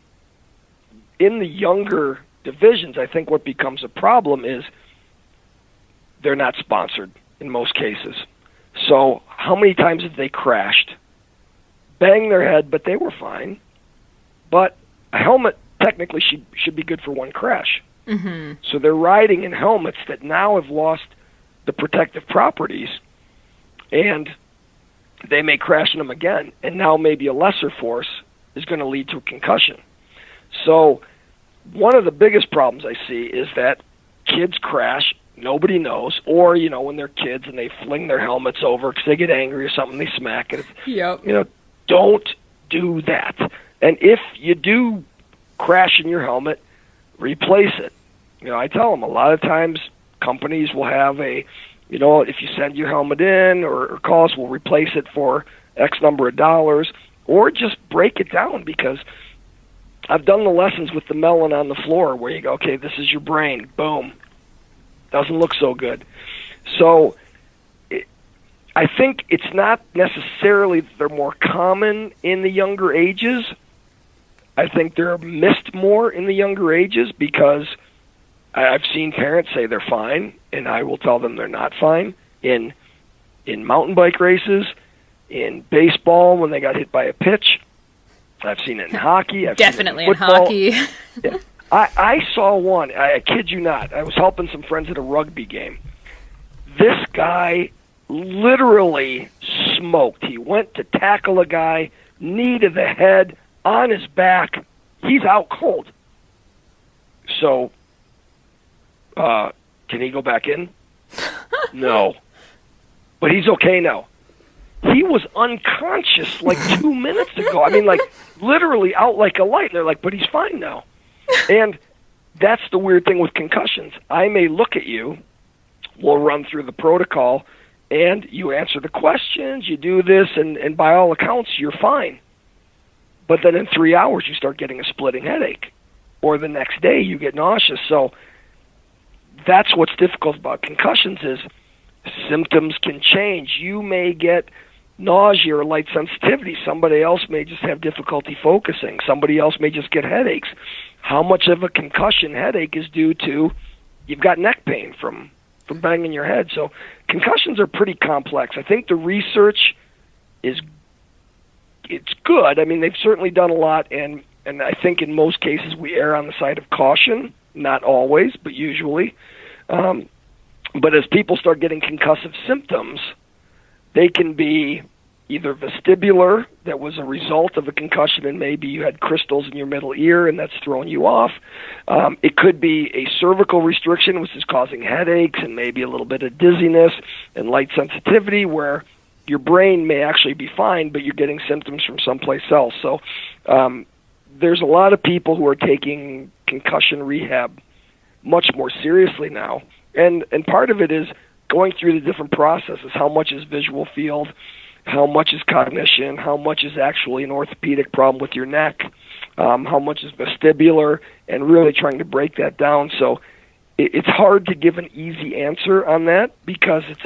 S3: in the younger divisions, I think what becomes a problem is they're not sponsored in most cases. So how many times have they crashed, banged their head, but they were fine? But a helmet technically should be good for one crash.
S1: Mm-hmm.
S3: So they're riding in helmets that now have lost the protective properties, and they may crash in them again, and now maybe a lesser force is going to lead to a concussion. So one of the biggest problems I see is that kids crash, nobody knows, or, when they're kids and they fling their helmets over because they get angry or something, they smack it.
S1: Yep.
S3: Don't do that. And if you do crash in your helmet, replace it. I tell them a lot of times companies will have if you send your helmet in or call us, we'll replace it for X number of dollars, or just break it down, because I've done the lessons with the melon on the floor where you go, okay, this is your brain, boom. Doesn't look so good. So I think it's not necessarily that they're more common in the younger ages. I think they're missed more in the younger ages because I've seen parents say they're fine, and I will tell them they're not fine in mountain bike races, in baseball when they got hit by a pitch. I've seen it in hockey. I've
S1: Definitely
S3: seen it
S1: in hockey.
S3: Yeah. I saw one. I kid you not. I was helping some friends at a rugby game. This guy literally smoked. He went to tackle a guy, knee to the head, on his back. He's out cold. So, can he go back in? No. But he's okay now. He was unconscious like 2 minutes ago. I mean, literally out like a light. And they're like, but he's fine now. And that's the weird thing with concussions. I may look at you, we'll run through the protocol, and you answer the questions, you do this, and by all accounts, you're fine. But then in 3 hours, you start getting a splitting headache. Or the next day, you get nauseous. So that's what's difficult about concussions is symptoms can change. You may get nausea or light sensitivity. Somebody else may just have difficulty focusing. Somebody else may just get headaches. How much of a concussion headache is due to you've got neck pain from banging your head? So concussions are pretty complex. I think the research it's good. I mean, they've certainly done a lot, and I think in most cases we err on the side of caution. Not always, but usually. But as people start getting concussive symptoms, they can be either vestibular, that was a result of a concussion, and maybe you had crystals in your middle ear, and that's throwing you off. It could be a cervical restriction, which is causing headaches and maybe a little bit of dizziness and light sensitivity, where your brain may actually be fine, but you're getting symptoms from someplace else. So there's a lot of people who are taking concussion rehab much more seriously now. And part of it is going through the different processes. How much is visual field? How much is cognition? How much is actually an orthopedic problem with your neck? How much is vestibular? And really trying to break that down. So it's hard to give an easy answer on that because it's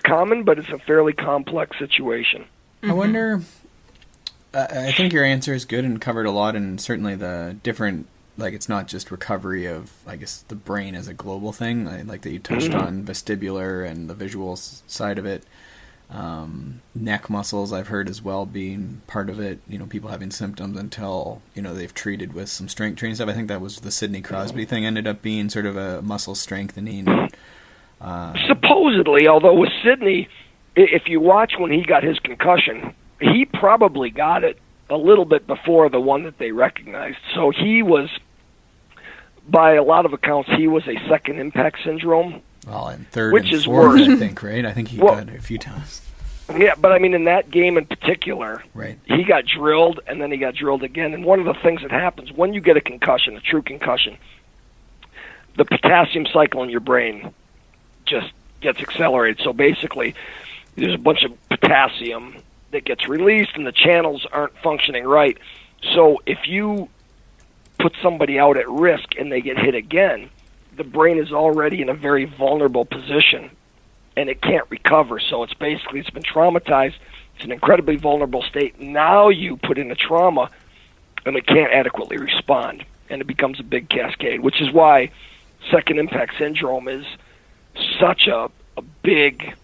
S3: common, but it's a fairly complex situation.
S4: I wonder, I think your answer is good and covered a lot, and certainly the different, it's not just recovery of, I guess, the brain as a global thing. I like that you touched on vestibular and the visual side of it. Neck muscles I've heard as well being part of it. People having symptoms until they've treated with some strength training stuff. I think that was the Sidney Crosby thing. Ended up being sort of a muscle strengthening.
S3: Supposedly, although with Sidney, if you watch when he got his concussion, he probably got it a little bit before the one that they recognized. So he was, by a lot of accounts, he was a second impact syndrome.
S4: Well, and third
S3: which
S4: and
S3: is
S4: fourth,
S3: worse.
S4: I think, right? I think he got it a few times.
S3: Yeah, but I mean, in that game in particular,
S4: right,
S3: he got drilled, and then he got drilled again. And one of the things that happens when you get a concussion, a true concussion, the potassium cycle in your brain just gets accelerated. So basically, there's a bunch of potassium that gets released, and the channels aren't functioning right. So if you put somebody out at risk and they get hit again, the brain is already in a very vulnerable position, and it can't recover. So it's been traumatized. It's an incredibly vulnerable state. Now you put in a trauma, and it can't adequately respond, and it becomes a big cascade, which is why second impact syndrome is such a big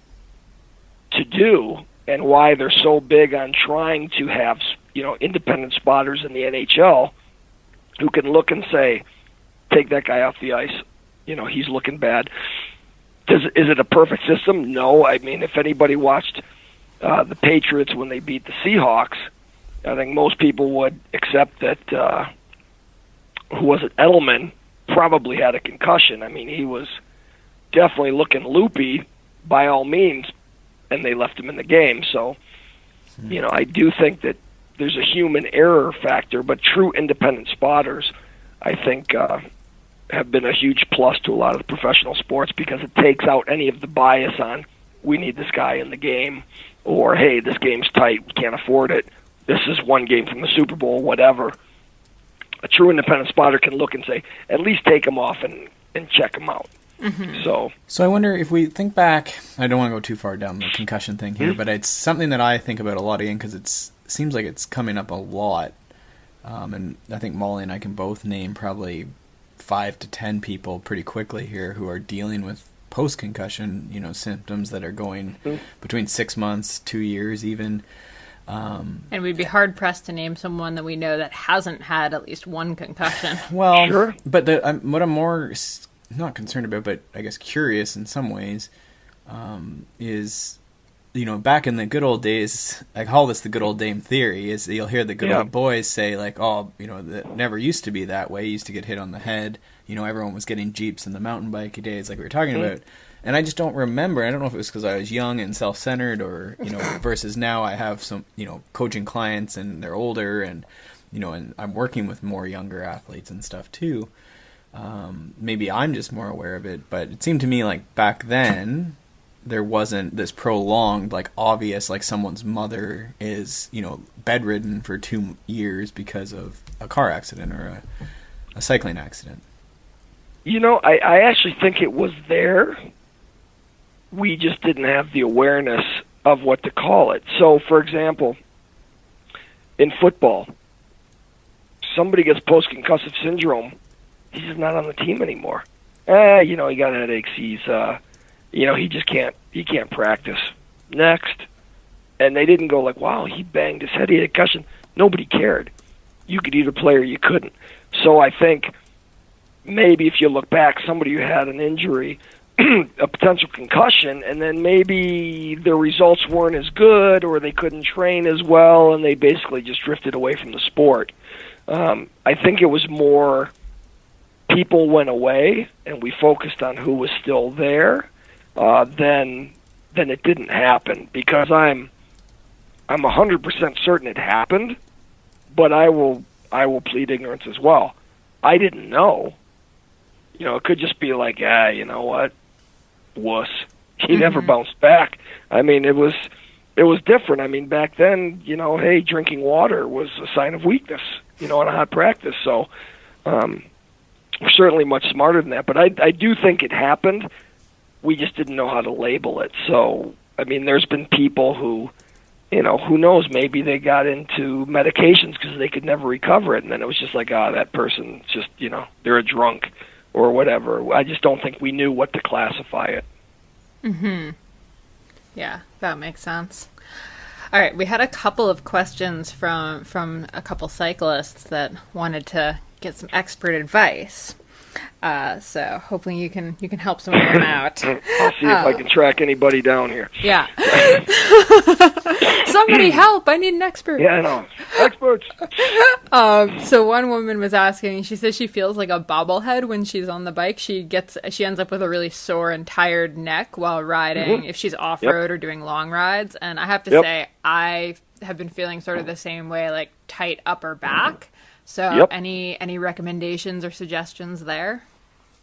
S3: to-do, and why they're so big on trying to have independent spotters in the NHL who can look and say, take that guy off the ice. He's looking bad. Is it a perfect system? No. I mean, if anybody watched the Patriots when they beat the Seahawks, I think most people would accept that, who was it, Edelman, probably had a concussion. I mean, he was definitely looking loopy by all means, and they left him in the game. So, I do think that there's a human error factor, but true independent spotters, I think, have been a huge plus to a lot of the professional sports, because it takes out any of the bias on, we need this guy in the game, or, hey, this game's tight, we can't afford it, this is one game from the Super Bowl, whatever. A true independent spotter can look and say, at least take him off and check him out. Mm-hmm. So
S4: I wonder if we think back, I don't want to go too far down the concussion thing here, but it's something that I think about a lot again, because it seems like it's coming up a lot. And I think Molly and I can both name probably 5 to 10 people pretty quickly here who are dealing with post-concussion, symptoms that are going between 6 months, 2 years even.
S1: And we'd be hard-pressed to name someone that we know that hasn't had at least one concussion.
S4: Well,
S3: sure.
S4: But what I'm more not concerned about, but I guess curious in some ways, is, back in the good old days, I call this the good old dame theory, is you'll hear the good old boys say, like, oh, that never used to be that way. You used to get hit on the head. Everyone was getting Jeeps in the mountain bike days like we were talking about. And I just don't remember. I don't know if it was because I was young and self-centered, or, versus now I have some, coaching clients and they're older, and, and I'm working with more younger athletes and stuff too. Maybe I'm just more aware of it, but it seemed to me like back then there wasn't this prolonged, like, obvious, like someone's mother is, bedridden for 2 years because of a car accident or a cycling accident.
S3: I actually think it was there. We just didn't have the awareness of what to call it. So, for example, in football, somebody gets post-concussive syndrome, he's just not on the team anymore. He got headaches, he can't practice. Next. And they didn't go like, wow, he banged his head, he had a concussion. Nobody cared. You could either play or you couldn't. So I think maybe if you look back, somebody who had an injury, a potential concussion, and then maybe the results weren't as good, or they couldn't train as well, and they basically just drifted away from the sport. I think it was more people went away, and we focused on who was still there, then it didn't happen, because I'm 100% certain it happened, but I will plead ignorance as well. I didn't know. It could just be like, you know what, wuss. He never bounced back. I mean, it was different. I mean, back then, hey, drinking water was a sign of weakness, in a hot practice. So we're certainly much smarter than that. But I do think it happened. We just didn't know how to label it. So, I mean, there's been people who, who knows, maybe they got into medications because they could never recover it. And then it was just like, that person just, they're a drunk or whatever. I just don't think we knew what to classify it.
S1: Mm-hmm.
S5: Yeah, that makes sense. All right, we had a couple of questions from a couple cyclists that wanted to get some expert advice. So hopefully you can help some of them out.
S3: I'll see if I can track anybody down here.
S5: Yeah. Somebody help! I need an expert.
S3: Yeah, I know. Experts.
S5: So one woman was asking. She says she feels like a bobblehead when she's on the bike. She ends up with a really sore and tired neck while riding if she's off road or doing long rides. And I have to say, I have been feeling sort of the same way, like tight upper back. So any recommendations or suggestions there?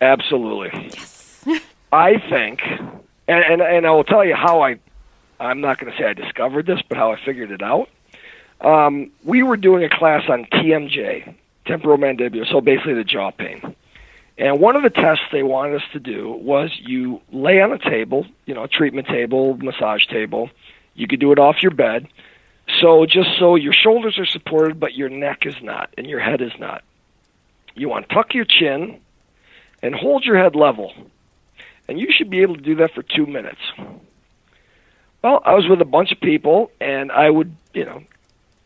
S3: Absolutely.
S5: Yes.
S3: I think, and I will tell you how I'm not going to say I discovered this, but how I figured it out. We were doing a class on TMJ, temporomandibular, so basically the jaw pain. And one of the tests they wanted us to do was you lay on a table, a treatment table, massage table. You could do it off your bed. So just so your shoulders are supported, but your neck is not, and your head is not. You want to tuck your chin and hold your head level. And you should be able to do that for 2 minutes. Well, I was with a bunch of people, and I would,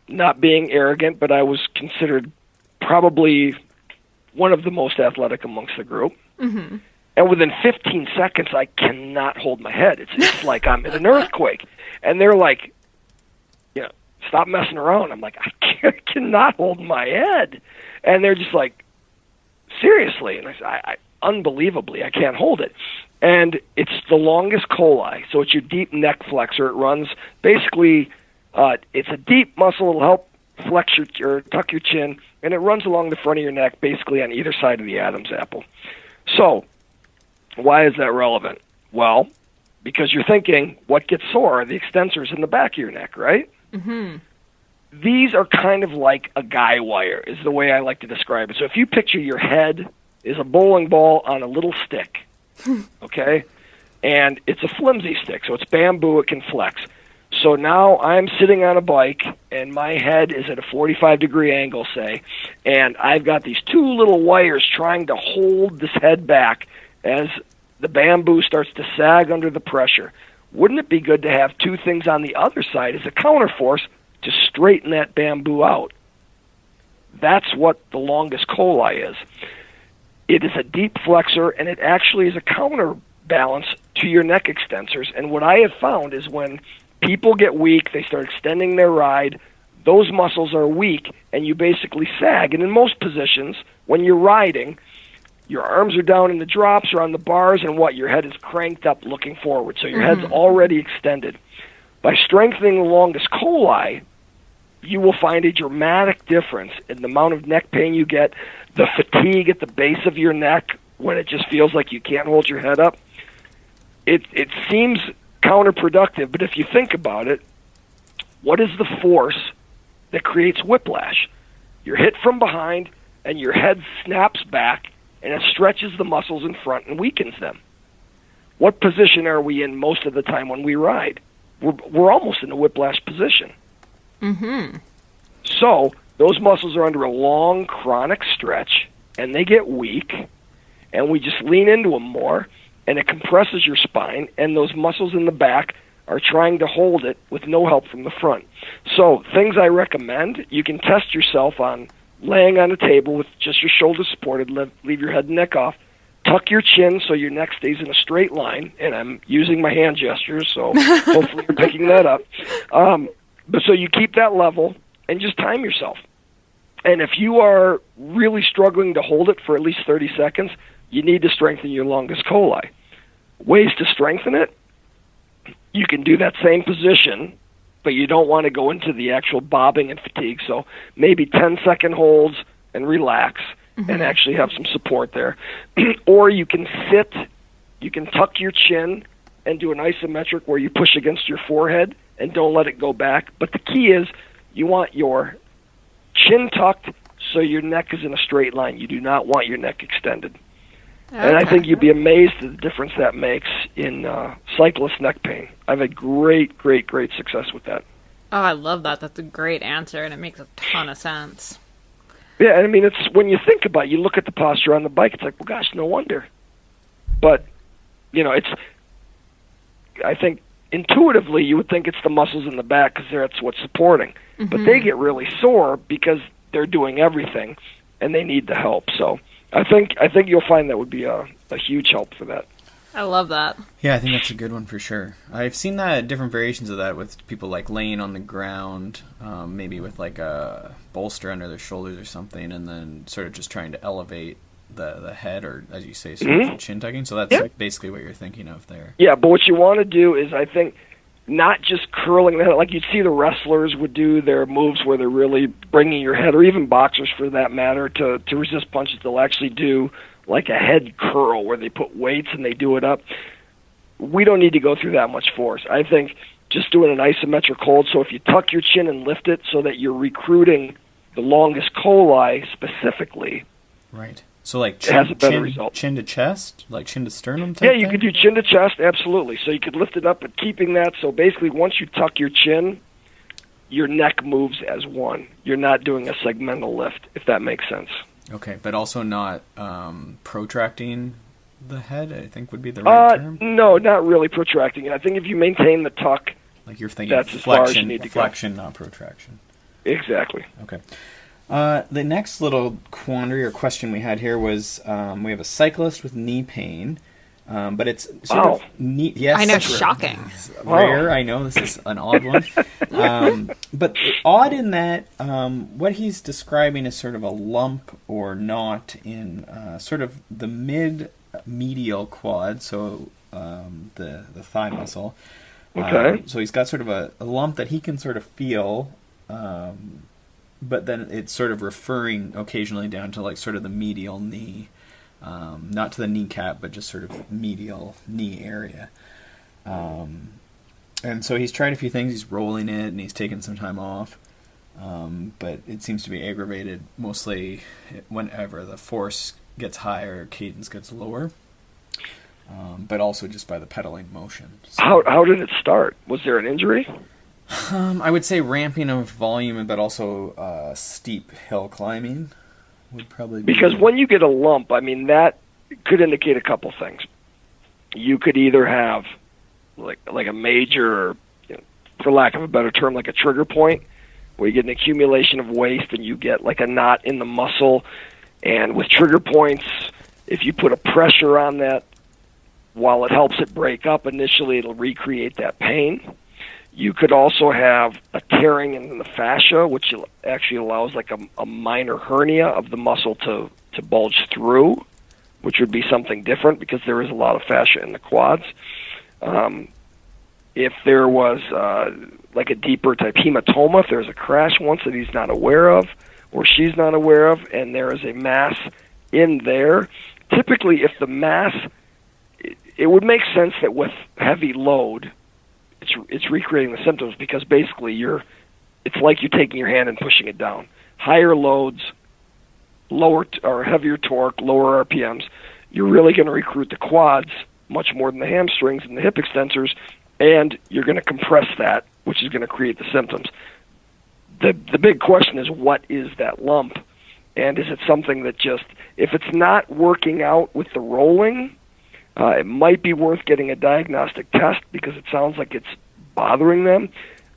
S3: not being arrogant, but I was considered probably one of the most athletic amongst the group. Mm-hmm. And within 15 seconds, I cannot hold my head. It's like I'm in an earthquake. And they're like, stop messing around. I'm like, I cannot hold my head. And they're just like, seriously? And I said, unbelievably, I can't hold it. And it's the longus colli, so it's your deep neck flexor. It runs, basically, it's a deep muscle. It'll help flex or tuck your chin, and it runs along the front of your neck, basically on either side of the Adam's apple. So why is that relevant? Well, because you're thinking, what gets sore? The extensors in the back of your neck, right? Mm-hmm. These are kind of like a guy wire, is the way I like to describe it. So if you picture your head is a bowling ball on a little stick, okay? And it's a flimsy stick, so it's bamboo, it can flex. So now I'm sitting on a bike, and my head is at a 45-degree angle, say, and I've got these two little wires trying to hold this head back as the bamboo starts to sag under the pressure. Wouldn't it be good to have two things on the other side as a counterforce to straighten that bamboo out? That's what the longus colli is. It is a deep flexor, and it actually is a counterbalance to your neck extensors. And what I have found is when people get weak, they start extending their ride, those muscles are weak, and you basically sag. And in most positions, when you're riding, your arms are down in the drops or on the bars, and your head is cranked up looking forward. So your head's already extended. By strengthening the longus colli, you will find a dramatic difference in the amount of neck pain you get, the fatigue at the base of your neck when it just feels like you can't hold your head up. It seems counterproductive, but if you think about it, what is the force that creates whiplash? You're hit from behind, and your head snaps back, and it stretches the muscles in front and weakens them. What position are we in most of the time when we ride? We're almost in a whiplash position. Mm-hmm. So those muscles are under a long, chronic stretch, and they get weak, and we just lean into them more, and it compresses your spine, and those muscles in the back are trying to hold it with no help from the front. So things I recommend, you can test yourself on laying on a table with just your shoulders supported, leave your head and neck off, tuck your chin so your neck stays in a straight line, and I'm using my hand gestures, so hopefully you're picking that up. But so you keep that level and just time yourself. And if you are really struggling to hold it for at least 30 seconds, you need to strengthen your longus colli. Ways to strengthen it, you can do that same position, but you don't want to go into the actual bobbing and fatigue. So maybe 10-second holds and relax and actually have some support there. Or you can sit, you can tuck your chin and do an isometric where you push against your forehead and don't let it go back. But the key is you want your chin tucked so your neck is in a straight line. You do not want your neck extended. Okay. And I think you'd be amazed at the difference that makes in cyclist neck pain. I've had great success with that.
S5: Oh, I love that. That's a great answer, and it makes a ton of sense.
S3: Yeah, I mean, it's when you think about it, you look at the posture on the bike, it's like, well, gosh, no wonder. But, I think intuitively you would think it's the muscles in the back because that's what's supporting. But they get really sore because they're doing everything, and they need the help. So I think you'll find that would be a huge help for that.
S5: I love that.
S4: Yeah, I think that's a good one for sure. I've seen that different variations of that with people like laying on the ground, maybe with like a bolster under their shoulders or something, and then sort of just trying to elevate the head, or as you say, sort of chin tucking. So that's like basically what you're thinking of there.
S3: Yeah, but what you want to do is, I think, not just curling the head, like you'd see the wrestlers would do their moves where they're really bringing your head, or even boxers for that matter, to resist punches. They'll actually do like a head curl where they put weights and they do it up. We don't need to go through that much force. I think just doing an isometric hold, so if you tuck your chin and lift it so that you're recruiting the longest colli specifically.
S4: Right. So like
S3: it has a better result.
S4: Chin to chest, like chin to sternum type
S3: Yeah, you
S4: thing?
S3: could do chin to chest, absolutely. So you could lift it up, but keeping that, so basically once you tuck your chin, your neck moves as one. You're not doing a segmental lift, if that makes sense.
S4: Okay, but also not protracting the head, I think would be the right term?
S3: No, not really protracting it. I think if you maintain the tuck,
S4: like you're thinking
S3: that's as far as you
S4: flexion,
S3: need to
S4: flexion, not protraction.
S3: Exactly.
S4: Okay. The next little quandary or question we had here was we have a cyclist with knee pain, but it's sort of knee. Yes,
S5: I know, shocking.
S4: Rare, I know, this is an odd one. But odd in that what he's describing is sort of a lump or knot in sort of the mid-medial quad, so the thigh muscle.
S3: Okay.
S4: So he's got sort of a lump that he can sort of feel, but then it's sort of referring occasionally down to like sort of the medial knee, not to the kneecap, but just sort of medial knee area. And so he's tried a few things. He's rolling it, and he's taken some time off. But it seems to be aggravated mostly whenever the force gets higher, cadence gets lower. But also just by the pedaling motion. So,
S3: how did it start? Was there an injury?
S4: I would say ramping of volume, but also steep hill climbing would probably be...
S3: Because when you get a lump, I mean, that could indicate a couple things. You could either have like a major, for lack of a better term, like a trigger point, where you get an accumulation of waste and you get like a knot in the muscle. And with trigger points, if you put a pressure on that, while it helps it break up initially, it'll recreate that pain. You could also have a tearing in the fascia, which actually allows like a minor hernia of the muscle to bulge through, which would be something different because there is a lot of fascia in the quads. If there was like a deeper type hematoma, if there's a crash once that he's not aware of or she's not aware of, and there is a mass in there, typically if the mass, it would make sense that with heavy load, it's recreating the symptoms because basically it's like you're taking your hand and pushing it down. Higher loads, lower or heavier torque, lower RPMs, you're really going to recruit the quads much more than the hamstrings and the hip extensors, and you're going to compress that, which is going to create the symptoms. The big question is, what is that lump? And is it something that just, if it's not working out with the rolling, it might be worth getting a diagnostic test because it sounds like it's bothering them.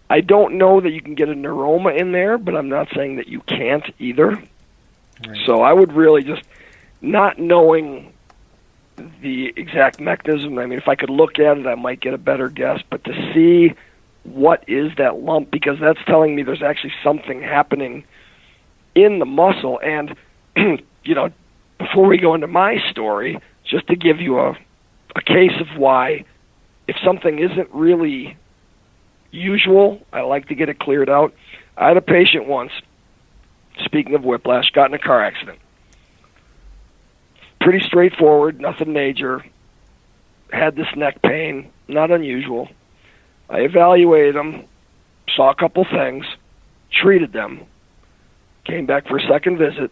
S3: I don't know that you can get a neuroma in there, but I'm not saying that you can't either. Right. So I would really just, not knowing the exact mechanism, I mean, if I could look at it, I might get a better guess, but to see what is that lump, because that's telling me there's actually something happening in the muscle. And, before we go into my story, just to give you a case of why, if something isn't really usual, I like to get it cleared out. I had a patient once, speaking of whiplash, got in a car accident. Pretty straightforward, nothing major. Had this neck pain, not unusual. I evaluated him, saw a couple things, treated them, came back for a second visit.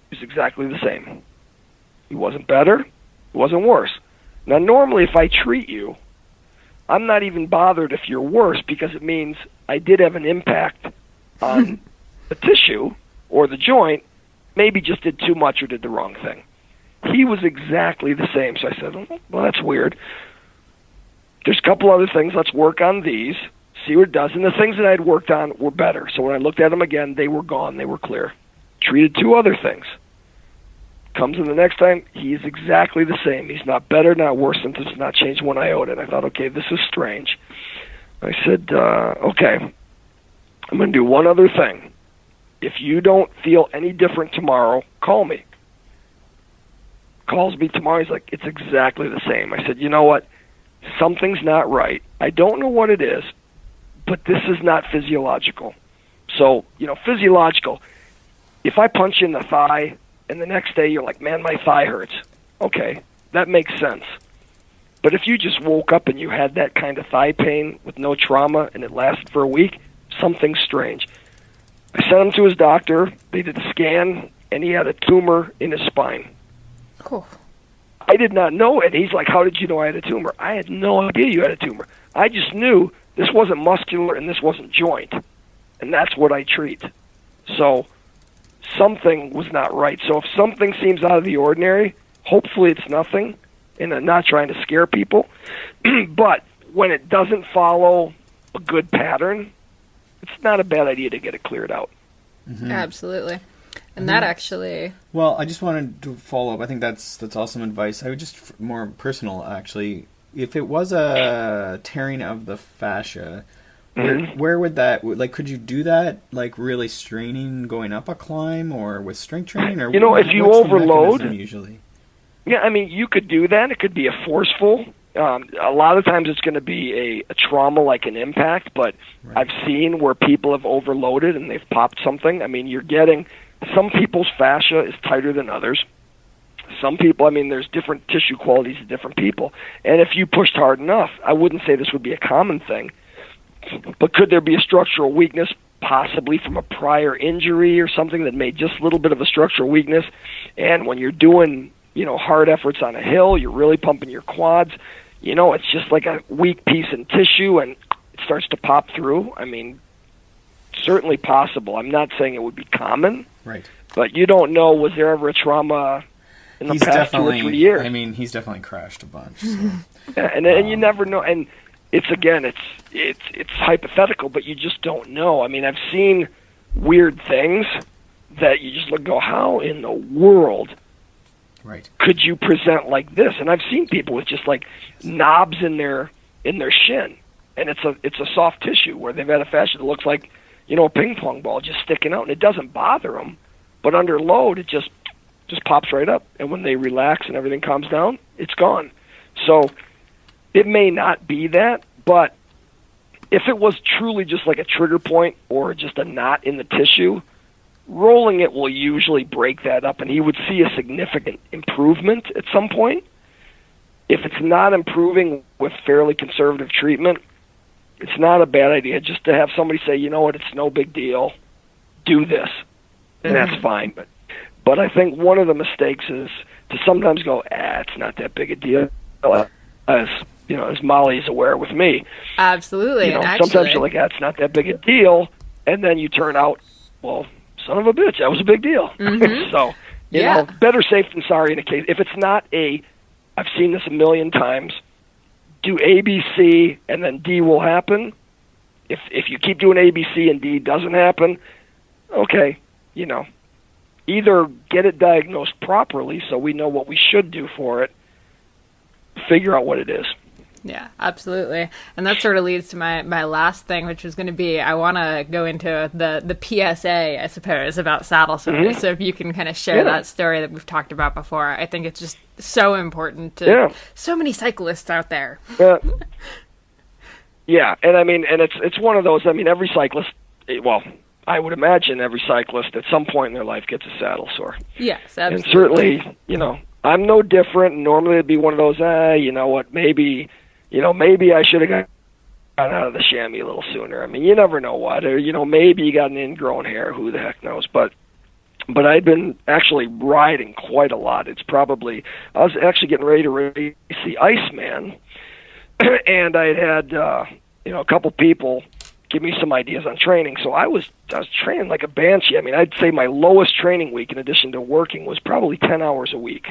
S3: He was exactly the same. He wasn't better, he wasn't worse. Now, normally if I treat you, I'm not even bothered if you're worse because it means I did have an impact on the tissue or the joint, maybe just did too much or did the wrong thing. He was exactly the same. So I said, well, that's weird. there's a couple other things. Let's work on these, see what it does. And the things that I'd worked on were better. So when I looked at them again, they were gone. They were clear. Treated 2 other things. Comes in the next time, he's exactly the same. He's not better, not worse, and does not change 1 iota. And I thought, okay, this is strange. I said, okay, I'm going to do one other thing. If you don't feel any different tomorrow, call me. Calls me tomorrow. He's like, it's exactly the same. I said, you know what? Something's not right. I don't know what it is, but this is not physiological. So, physiological, if I punch you in the thigh and the next day you're like, man, my thigh hurts. Okay, that makes sense. But if you just woke up and you had that kind of thigh pain with no trauma and it lasted for a week, something's strange. I sent him to his doctor. They did a scan, and he had a tumor in his spine.
S5: Cool.
S3: I did not know it. He's like, how did you know I had a tumor? I had no idea you had a tumor. I just knew this wasn't muscular and this wasn't joint. And that's what I treat. So something was not right. So if something seems out of the ordinary, hopefully it's nothing. And I'm not trying to scare people. But when it doesn't follow a good pattern, it's not a bad idea to get it cleared out.
S5: Mm-hmm. Absolutely. And that actually...
S4: Well, I just wanted to follow up. I think that's awesome advice. I would just, more personal, actually. If it was a tearing of the fascia, where would that... Like, could you do that, like, really straining going up a climb or with strength training? Or
S3: if you overload...
S4: Usually?
S3: Yeah, I mean, you could do that. It could be a forceful... a lot of times it's going to be a trauma like an impact, but right. I've seen where people have overloaded and they've popped something. I mean, you're getting... Some people's fascia is tighter than others. Some people, I mean, there's different tissue qualities of different people. And if you pushed hard enough, I wouldn't say this would be a common thing, but could there be a structural weakness possibly from a prior injury or something that made just a little bit of a structural weakness? And when you're doing, hard efforts on a hill, you're really pumping your quads, it's just like a weak piece in tissue and it starts to pop through. I mean, certainly possible. I'm not saying it would be common.
S4: Right.
S3: But you don't know, was there ever a trauma in the past 2 or 3 years?
S4: I mean, he's definitely crashed a bunch. So.
S3: Yeah, and you never know. And it's hypothetical, but you just don't know. I mean, I've seen weird things that you just go, how in the world could you present like this? And I've seen people with just like knobs in their shin, and it's a soft tissue where they've had a fascia that looks like a ping pong ball just sticking out, and it doesn't bother them, but under load, it just pops right up. And when they relax and everything calms down, it's gone. So it may not be that, but if it was truly just like a trigger point or just a knot in the tissue, rolling it will usually break that up, and he would see a significant improvement at some point. If it's not improving with fairly conservative treatment, it's not a bad idea just to have somebody say, you know what, it's no big deal, do this, and that's fine. But I think one of the mistakes is to sometimes go, it's not that big a deal, as Molly is aware with me.
S5: Absolutely.
S3: Sometimes you're like, it's not that big a deal, and then you turn out, well, son of a bitch, that was a big deal. Mm-hmm. So, you know, better safe than sorry in a case. If it's not I've seen this a million times, do A, B, C, and then D will happen. If you keep doing A, B, C, and D doesn't happen, okay, either get it diagnosed properly so we know what we should do for it, figure out what it is.
S5: Yeah, absolutely. And that sort of leads to my last thing, which was going to be, I want to go into the PSA, I suppose, about saddle sores. Mm-hmm. So if you can kind of share that story that we've talked about before, I think it's just so important to so many cyclists out there.
S3: Yeah, and I mean, and it's one of those, I mean, every cyclist, I would imagine every cyclist at some point in their life gets a saddle sore.
S5: Yes, absolutely.
S3: And certainly, I'm no different. Normally it'd be one of those, you know what, maybe I should have gotten out of the chamois a little sooner. I mean, you never know what. Or, maybe you got an ingrown hair. Who the heck knows? But I'd been actually riding quite a lot. I was actually getting ready to race the Iceman, and I had a couple people give me some ideas on training. So I was training like a banshee. I mean, I'd say my lowest training week, in addition to working, was probably 10 hours a week.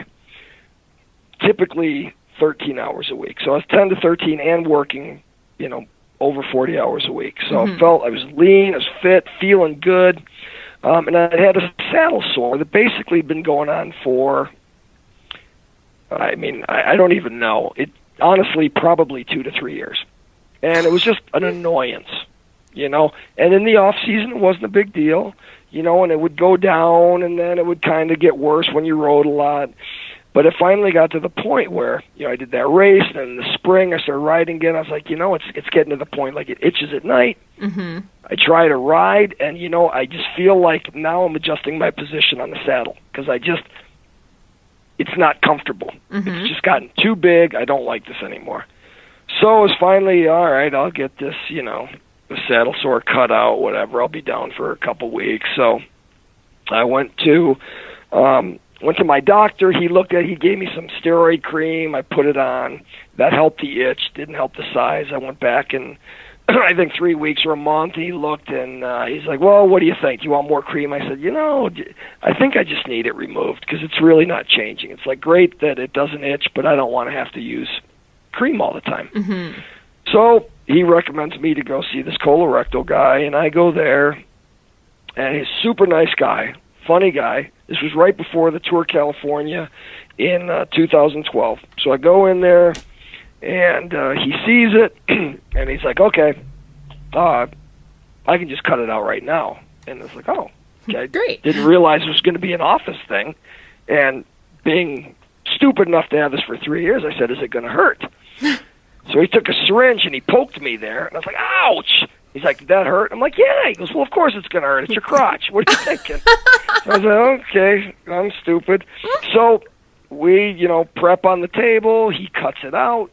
S3: Typically 13 hours a week. So I was 10 to 13 and working, over 40 hours a week. So I felt I was lean, I was fit, feeling good. And I had a saddle sore that basically had been going on for, I don't even know. It honestly probably 2 to 3 years. And it was just an annoyance, And in the off season, it wasn't a big deal, and it would go down, and then it would kind of get worse when you rode a lot. But it finally got to the point where, I did that race, and in the spring I started riding again. I was like, it's getting to the point, like, it itches at night. Mm-hmm. I try to ride, and, I just feel like now I'm adjusting my position on the saddle, because it's not comfortable. Mm-hmm. It's just gotten too big. I don't like this anymore. So it was finally, all right, I'll get this, the saddle sore cut out, whatever. I'll be down for a couple weeks. So I went to my doctor. He gave me some steroid cream. I put it on. That helped the itch, didn't help the size. I went back in, I think 3 weeks or a month. He looked, and he's like, well, what do you think? Do you want more cream? I said, I think I just need it removed because it's really not changing. It's like great that it doesn't itch, but I don't want to have to use cream all the time. Mm-hmm. So he recommends me to go see this colorectal guy, and I go there, and he's a super nice guy, funny guy. This was right before the Tour California in 2012. So I go in there, and he sees it, and he's like, okay, I can just cut it out right now. And it's like, oh, okay.
S5: Great.
S3: Didn't realize it was going to be an office thing. And being stupid enough to have this for 3 years, I said, is it going to hurt? So he took a syringe, and he poked me there, and I was like, ouch! He's like, did that hurt? I'm like, yeah. He goes, well, of course it's going to hurt. It's your crotch. What are you thinking? I was like, okay, I'm stupid. So we, prep on the table. He cuts it out.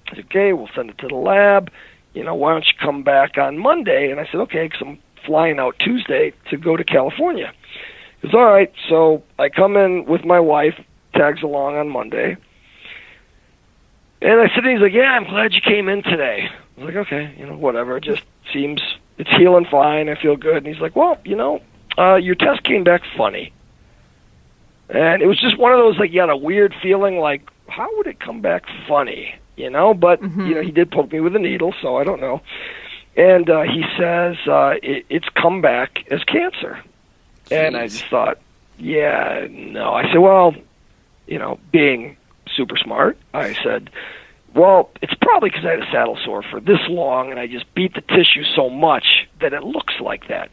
S3: I said, okay, we'll send it to the lab. Why don't you come back on Monday? And I said, okay, because I'm flying out Tuesday to go to California. He goes, all right. So I come in with my wife, tags along on Monday. And I said, he's like, yeah, I'm glad you came in today. I was like, okay, whatever. It just seems it's healing fine. I feel good. And he's like, well, your test came back funny. And it was just one of those, like, you had a weird feeling like, how would it come back funny? But, he did poke me with a needle, so I don't know. And he says it's come back as cancer. Jeez. And I just thought, yeah, no. I said, well, being super smart, I said, well, it's probably because I had a saddle sore for this long, and I just beat the tissue so much that it looks like that.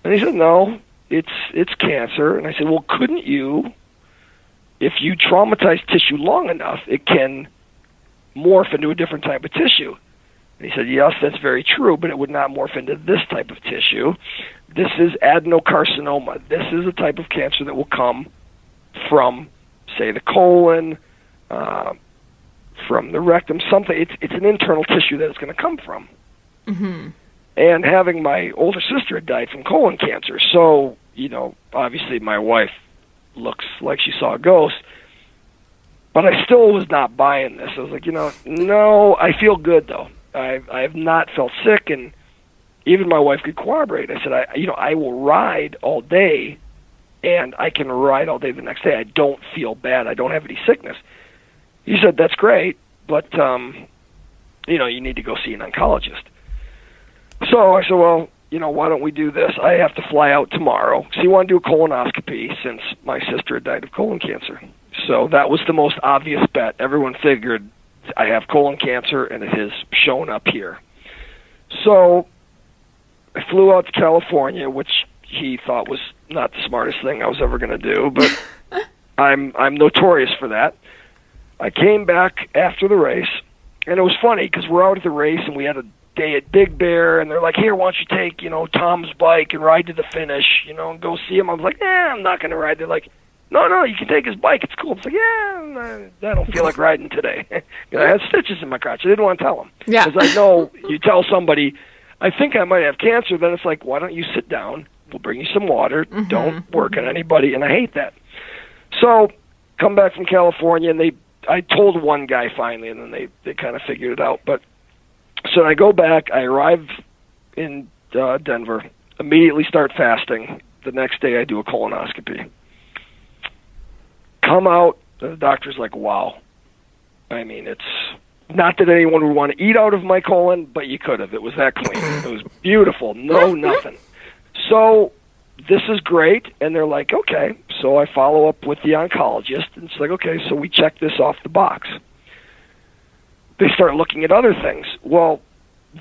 S3: And he said, no, it's cancer. And I said, well, couldn't you, if you traumatize tissue long enough, it can morph into a different type of tissue. And he said, yes, that's very true, but it would not morph into this type of tissue. This is adenocarcinoma. This is a type of cancer that will come from, say, the colon, from the rectum, something. It's an internal tissue that it's going to come from. Mm-hmm. And having my older sister had died from colon cancer, so, obviously my wife looks like she saw a ghost. But I still was not buying this. I was like, no, I feel good, though. I have not felt sick, and even my wife could corroborate. I said, I will ride all day, and I can ride all day the next day. I don't feel bad. I don't have any sickness. He said, that's great, but, you need to go see an oncologist. So I said, well, why don't we do this? I have to fly out tomorrow. So you want to do a colonoscopy since my sister had died of colon cancer. So that was the most obvious bet. Everyone figured I have colon cancer, and it has shown up here. So I flew out to California, which he thought was not the smartest thing I was ever going to do, but I'm notorious for that. I came back after the race, and it was funny because we're out at the race, and we had a day at Big Bear, and they're like, here, why don't you take, Tom's bike and ride to the finish, and go see him. I was like, I'm not going to ride. They're like, no, you can take his bike. It's cool. It's like, I don't feel like riding today. I had stitches in my crotch. I didn't want to tell him. Yeah. Because I know you tell somebody, I think I might have cancer, then it's like, why don't you sit down? We'll bring you some water. Mm-hmm. Don't work on anybody, and I hate that. So come back from California, and I told one guy finally, and then they kind of figured it out. But so I go back. I arrive in Denver, immediately start fasting. The next day I do a colonoscopy. Come out, the doctor's like, wow, I mean, it's not that anyone would want to eat out of my colon, but you could have. It was that clean. It was beautiful. No, nothing. So this is great. And they're like, okay. So I follow up with the oncologist, and it's like, okay, so we check this off the box. They start looking at other things. Well,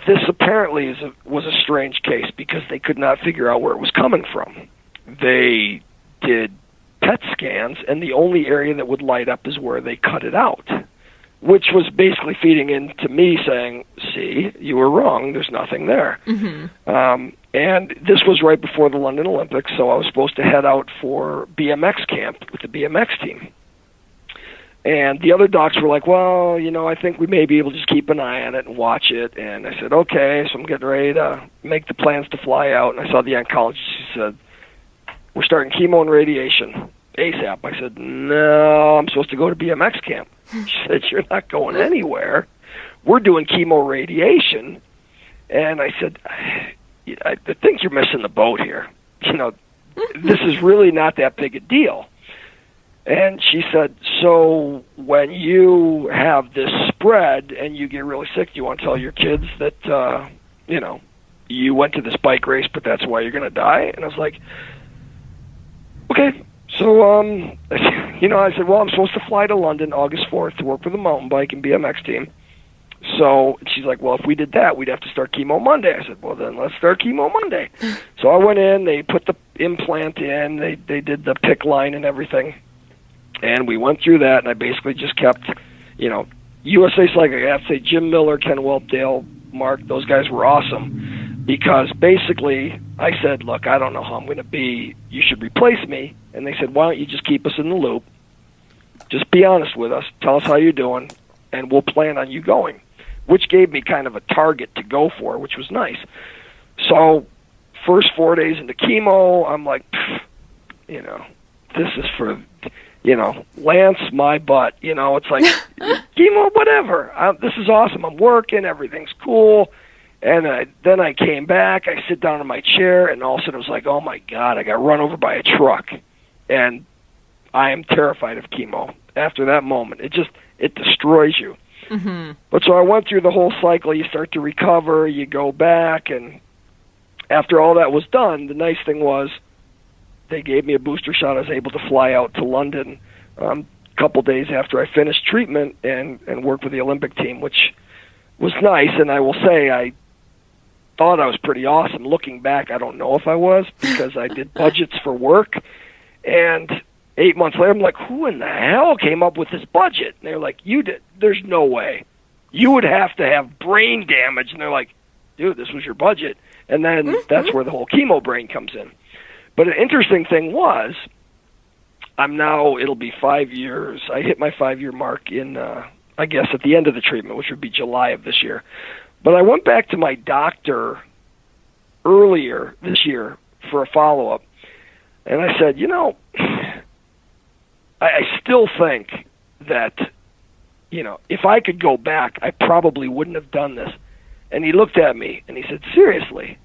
S3: this apparently was a strange case because they could not figure out where it was coming from. They did PET scans, and the only area that would light up is where they cut it out, which was basically feeding into me saying, see, you were wrong, there's nothing there. And this was right before the London Olympics, so I was supposed to head out for BMX camp with the BMX team. And the other docs were like, well, I think we may be able to just keep an eye on it and watch it. And I said, okay, so I'm getting ready to make the plans to fly out. And I saw the oncologist. She said, we're starting chemo and radiation ASAP. I said, no, I'm supposed to go to BMX camp. She said, you're not going anywhere. We're doing chemo radiation. And I said, I think you're missing the boat here. This is really not that big a deal. And she said, so when you have this spread and you get really sick, do you want to tell your kids that, you went to this bike race, but that's why you're going to die? And I was like, okay. So, I said, well, I'm supposed to fly to London August 4th to work for the mountain bike and BMX team. So she's like, well, if we did that, we'd have to start chemo Monday. I said, well, then let's start chemo Monday. So I went in, they put the implant in, they did the PICC line and everything. And we went through that, and I basically just kept, USA Cycling. I have to say Jim Miller, Ken Welpdale, Mark, those guys were awesome. Because basically, I said, look, I don't know how I'm going to be. You should replace me. And they said, why don't you just keep us in the loop? Just be honest with us. Tell us how you're doing, and we'll plan on you going. Which gave me kind of a target to go for, which was nice. So, first 4 days into chemo, I'm like, this is for... Lance, my butt, it's like, chemo, whatever. This is awesome. I'm working. Everything's cool. And then I came back. I sit down in my chair, and all of a sudden it was like, oh, my God, I got run over by a truck. And I am terrified of chemo. After that moment, it destroys you. Mm-hmm. But so I went through the whole cycle. You start to recover. You go back. And after all that was done, the nice thing was, they gave me a booster shot. I was able to fly out to London a couple days after I finished treatment and work with the Olympic team, which was nice. And I will say I thought I was pretty awesome. Looking back, I don't know if I was, because I did budgets for work. And 8 months later, I'm like, who in the hell came up with this budget? And they're like, you did. There's no way. You would have to have brain damage. And they're like, dude, this was your budget. And then that's where the whole chemo brain comes in. But an interesting thing was, it'll be 5 years. I hit my 5-year mark in, I guess, at the end of the treatment, which would be July of this year. But I went back to my doctor earlier this year for a follow-up, and I said, I still think that, if I could go back, I probably wouldn't have done this. And he looked at me, and he said, seriously?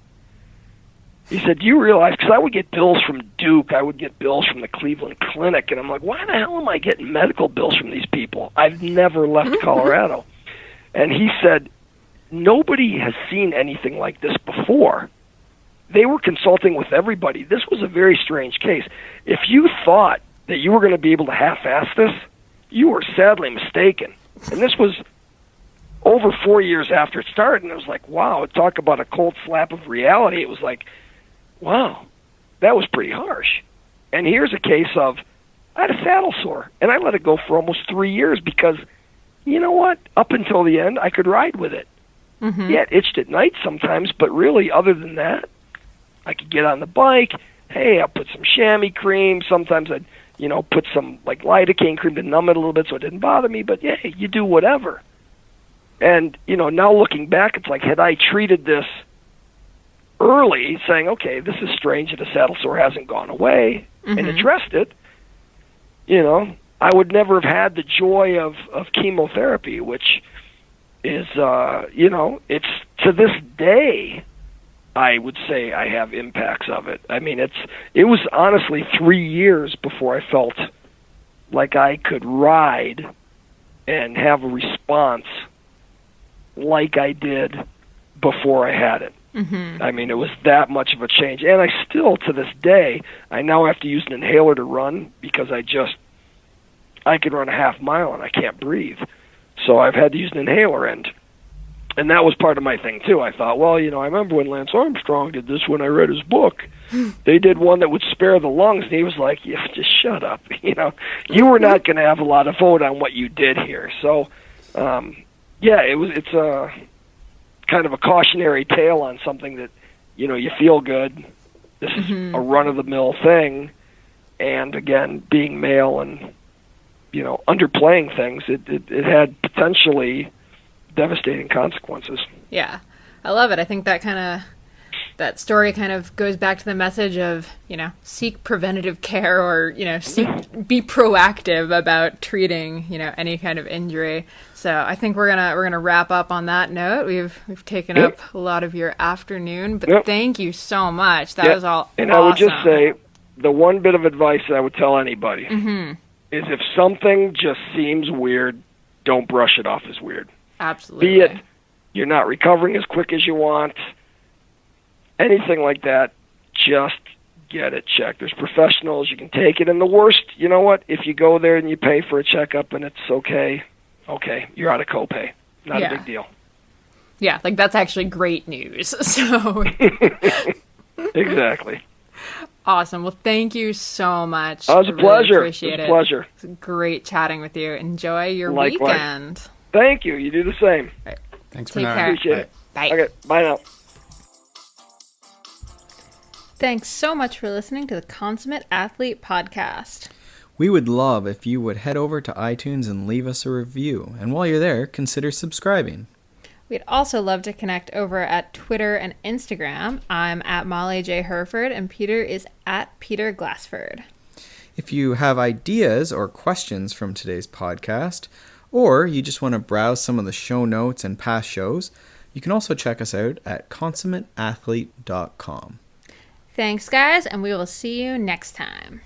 S3: He said, do you realize, because I would get bills from Duke, I would get bills from the Cleveland Clinic, and I'm like, why the hell am I getting medical bills from these people? I've never left Colorado. And he said, nobody has seen anything like this before. They were consulting with everybody. This was a very strange case. If you thought that you were going to be able to half-ass this, you were sadly mistaken. And this was over 4 years after it started, and it was like, wow, talk about a cold slap of reality. It was like, wow, that was pretty harsh. And here's a case of, I had a saddle sore, and I let it go for almost 3 years because, you know what, up until the end, I could ride with it. Mm-hmm. Yeah, it itched at night sometimes, but really, other than that, I could get on the bike. Hey, I'll put some chamois cream. Sometimes I'd, put some, lidocaine cream to numb it a little bit so it didn't bother me. But, yeah, you do whatever. And, now looking back, it's like, had I treated this early, saying, okay, this is strange that a saddle sore hasn't gone away, and addressed it, I would never have had the joy of chemotherapy, which is, it's to this day, I would say I have impacts of it. I mean, it was honestly 3 years before I felt like I could ride and have a response like I did before I had it.
S5: Mm-hmm.
S3: I mean, it was that much of a change. And I still, to this day, I now have to use an inhaler to run because I could run a half mile and I can't breathe. So I've had to use an inhaler, and that was part of my thing too. I thought, well, I remember when Lance Armstrong did this when I read his book. They did one that would spare the lungs, and he was like, yeah, just shut up. You were not going to have a lot of vote on what you did here. So, it's a kind of a cautionary tale on something that, you feel good. This is a run-of-the-mill thing. And again, being male and, underplaying things, it had potentially devastating consequences.
S5: Yeah, I love it. I think that story kind of goes back to the message of, seek preventative care, or, be proactive about treating, any kind of injury. So I think we're gonna wrap up on that note. We've taken up a lot of your afternoon, but thank you so much. That was all
S3: and
S5: awesome.
S3: I would just say, the one bit of advice that I would tell anybody is if something just seems weird, don't brush it off as weird.
S5: Absolutely.
S3: Be it you're not recovering as quick as you want, anything like that, just get it checked. There's professionals. You can take it. And the worst, you know what? If you go there and you pay for a checkup and it's okay, you're out of copay. Not a big deal.
S5: Yeah, that's actually great news. So
S3: Exactly.
S5: Awesome. Well, thank you so much.
S3: It was a pleasure.
S5: Appreciate it.
S3: It was a pleasure.
S5: It's great chatting with you. Enjoy your
S3: Likewise.
S5: weekend.
S3: Thank you. You do the same.
S5: Right.
S4: Thanks,
S5: Take
S4: Bernard.
S5: care.
S3: Appreciate it.
S5: Bye.
S3: Okay, bye now.
S5: Thanks so much for listening to the Consummate Athlete Podcast.
S4: We would love if you would head over to iTunes and leave us a review. And while you're there, consider subscribing.
S5: We'd also love to connect over at Twitter and Instagram. I'm at Molly J. Herford, and Peter is at Peter Glassford.
S4: If you have ideas or questions from today's podcast, or you just want to browse some of the show notes and past shows, you can also check us out at consummateathlete.com.
S5: Thanks, guys, and we will see you next time.